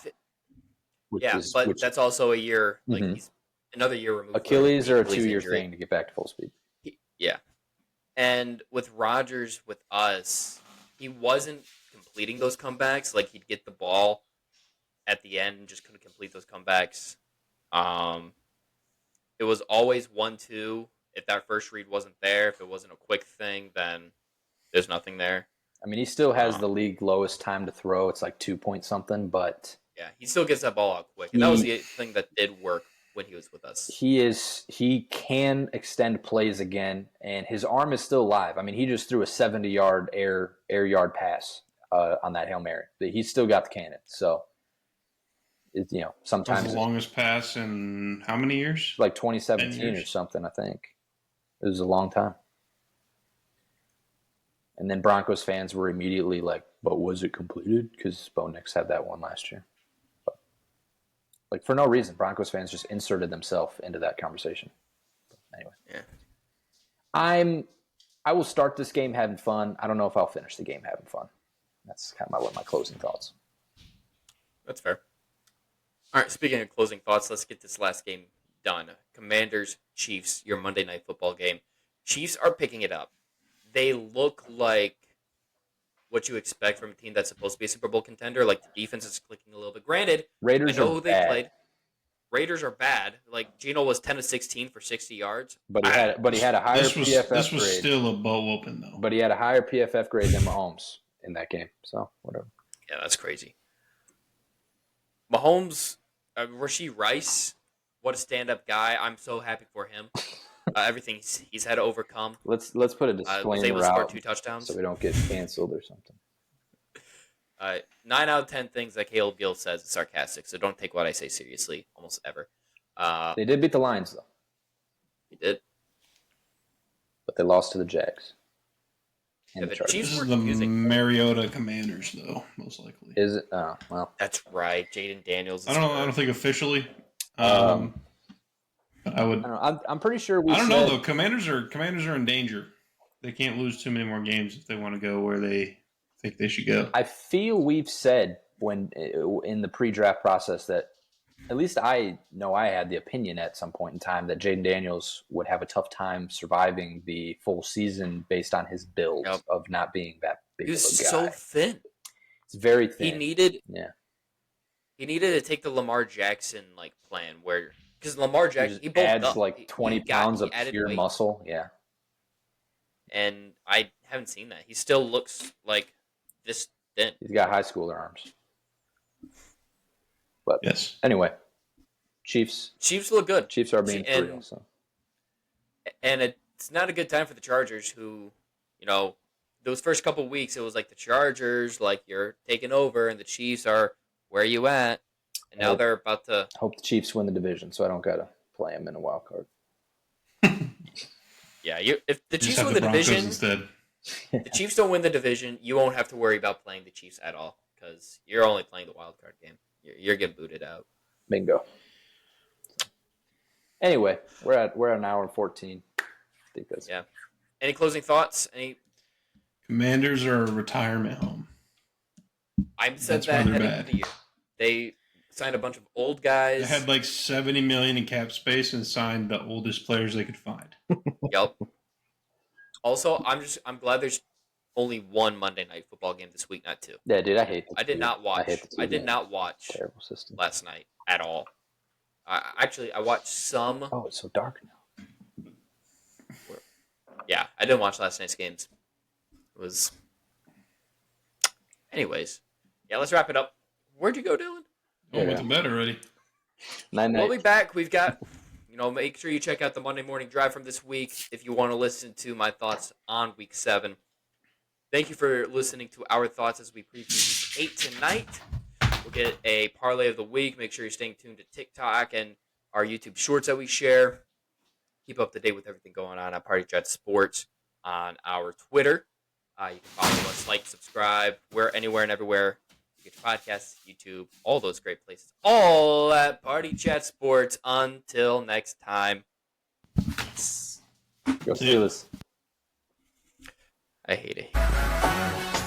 S3: That's also a year. Like he's another year removed.
S4: Achilles or a 2-year thing to get back to full speed.
S3: And with Rodgers, with us, he wasn't completing those comebacks. Like, he'd get the ball at the end and just couldn't complete those comebacks. It was always 1-2. If that first read wasn't there, if it wasn't a quick thing, then there's nothing there.
S4: I mean, he still has the league lowest time to throw. It's like 2 point something, but
S3: yeah, he still gets that ball out quick. And that was the thing that did work when he was with us.
S4: He can extend plays again, and his arm is still live. I mean, he just threw a 70-yard air yard pass on that Hail Mary. He's still got the cannon. So, sometimes
S6: that's the longest pass in how many years?
S4: Like 2017 or something, I think. It was a long time. And then Broncos fans were immediately like, but was it completed? Because Bo Nix had that one last year. Like, for no reason, Broncos fans just inserted themselves into that conversation. But anyway.
S3: Yeah.
S4: I will start this game having fun. I don't know if I'll finish the game having fun. That's kind of my closing thoughts.
S3: That's fair. All right, speaking of closing thoughts, let's get this last game done. Commanders, Chiefs, your Monday Night Football game. Chiefs are picking it up. They look like what you expect from a team that's supposed to be a Super Bowl contender. Like, the defense is clicking a little bit. Granted,
S4: Raiders
S3: I know
S4: are
S3: who they
S4: bad.
S3: played. Raiders are bad. Like, Geno was 10 of 16 for 60 yards.
S4: But he had a higher PFF grade.
S6: This was still a boat whooping, though.
S4: But he had a higher PFF grade than Mahomes in that game. So, whatever.
S3: Yeah, that's crazy. Mahomes, Rashee Rice, what a stand-up guy. I'm so happy for him. Everything he's had to overcome.
S4: Let's put a
S3: Was
S4: disclaimer
S3: able to score
S4: out
S3: 2 touchdowns.
S4: so we don't get canceled or something.
S3: 9 out of 10 things that Caleb Gill says is sarcastic, so don't take what I say seriously almost ever.
S4: They did beat the Lions, though.
S3: He did.
S4: But they lost to the Jags.
S3: Yeah,
S4: And
S3: the
S4: the Chargers.
S3: Chiefs
S6: This
S3: were
S6: is the
S3: confusing.
S6: Mariota Commanders, though, most likely.
S4: Is it? Oh, well.
S3: That's right. Jaden Daniels.
S6: I don't think officially. But I would.
S4: I don't know. I'm pretty sure we
S6: I don't know though. Commanders are in danger. They can't lose too many more games if they want to go where they think they should go.
S4: I feel we've said when in the pre-draft process that at least I know I had the opinion at some point in time that Jaden Daniels would have a tough time surviving the full season based on his build of not being that big
S3: He
S4: of
S3: was
S4: a guy.
S3: so thin.
S4: It's very thin.
S3: He needed
S4: Yeah.
S3: to take the Lamar Jackson plan where because Lamar Jackson he bulked
S4: adds
S3: up.
S4: like 20 pounds of
S3: added
S4: pure
S3: weight.
S4: muscle. Yeah.
S3: And I haven't seen that. He still looks like this thin.
S4: He's got high schooler arms. But
S6: Yes.
S4: anyway, Chiefs
S3: look good.
S4: Chiefs are being for
S3: And-
S4: real. So.
S3: And it's not a good time for the Chargers who, those first couple of weeks, it was like the Chargers, like you're taking over, and the Chiefs are where you at. And now they're about to.
S4: I hope the Chiefs win the division so I don't got to play them in a wild card.
S3: Yeah, if the
S6: Just
S3: Chiefs
S6: have
S3: win
S6: the
S3: the
S6: Broncos
S3: division,
S6: instead.
S3: the Chiefs don't win the division, you won't have to worry about playing the Chiefs at all because you're only playing the wild card game. You're getting booted out.
S4: Bingo. Anyway, we're at an hour and 14. I think that's
S3: Any closing thoughts?
S6: Commanders are a retirement home.
S3: I said
S6: That's
S3: that
S6: why they're
S3: heading
S6: bad.
S3: into the year. signed a bunch of old
S6: They
S3: guys.
S6: had like $70 million in cap space and signed the oldest players they could find.
S3: Yep. Also, I'm glad there's only one Monday Night Football game this week, not two.
S4: Yeah, dude, I hate the
S3: I did
S4: TV.
S3: not watch.
S4: I hate the TV.
S3: I did not watch
S4: Terrible system.
S3: last night at all. I watched some.
S4: Oh, it's so dark now.
S3: Yeah, I didn't watch last night's games. It was. Anyways, yeah, let's wrap it up. Where'd you go, Dylan?
S6: Oh, went to bed already.
S4: Night.
S3: We'll be back. We've got, make sure you check out the Monday Morning Drive from this week if you want to listen to my thoughts on Week 7. Thank you for listening to our thoughts as we preview Week 8 tonight. We'll get a parlay of the week. Make sure you're staying tuned to TikTok and our YouTube shorts that we share. Keep up to date with everything going on at Party Chat Sports on our Twitter. You can follow us, like, subscribe, anywhere and everywhere. You get your podcasts, YouTube, all those great places. All at Party Chat Sports. Until next time.
S4: Go Steelers.
S3: I hate it.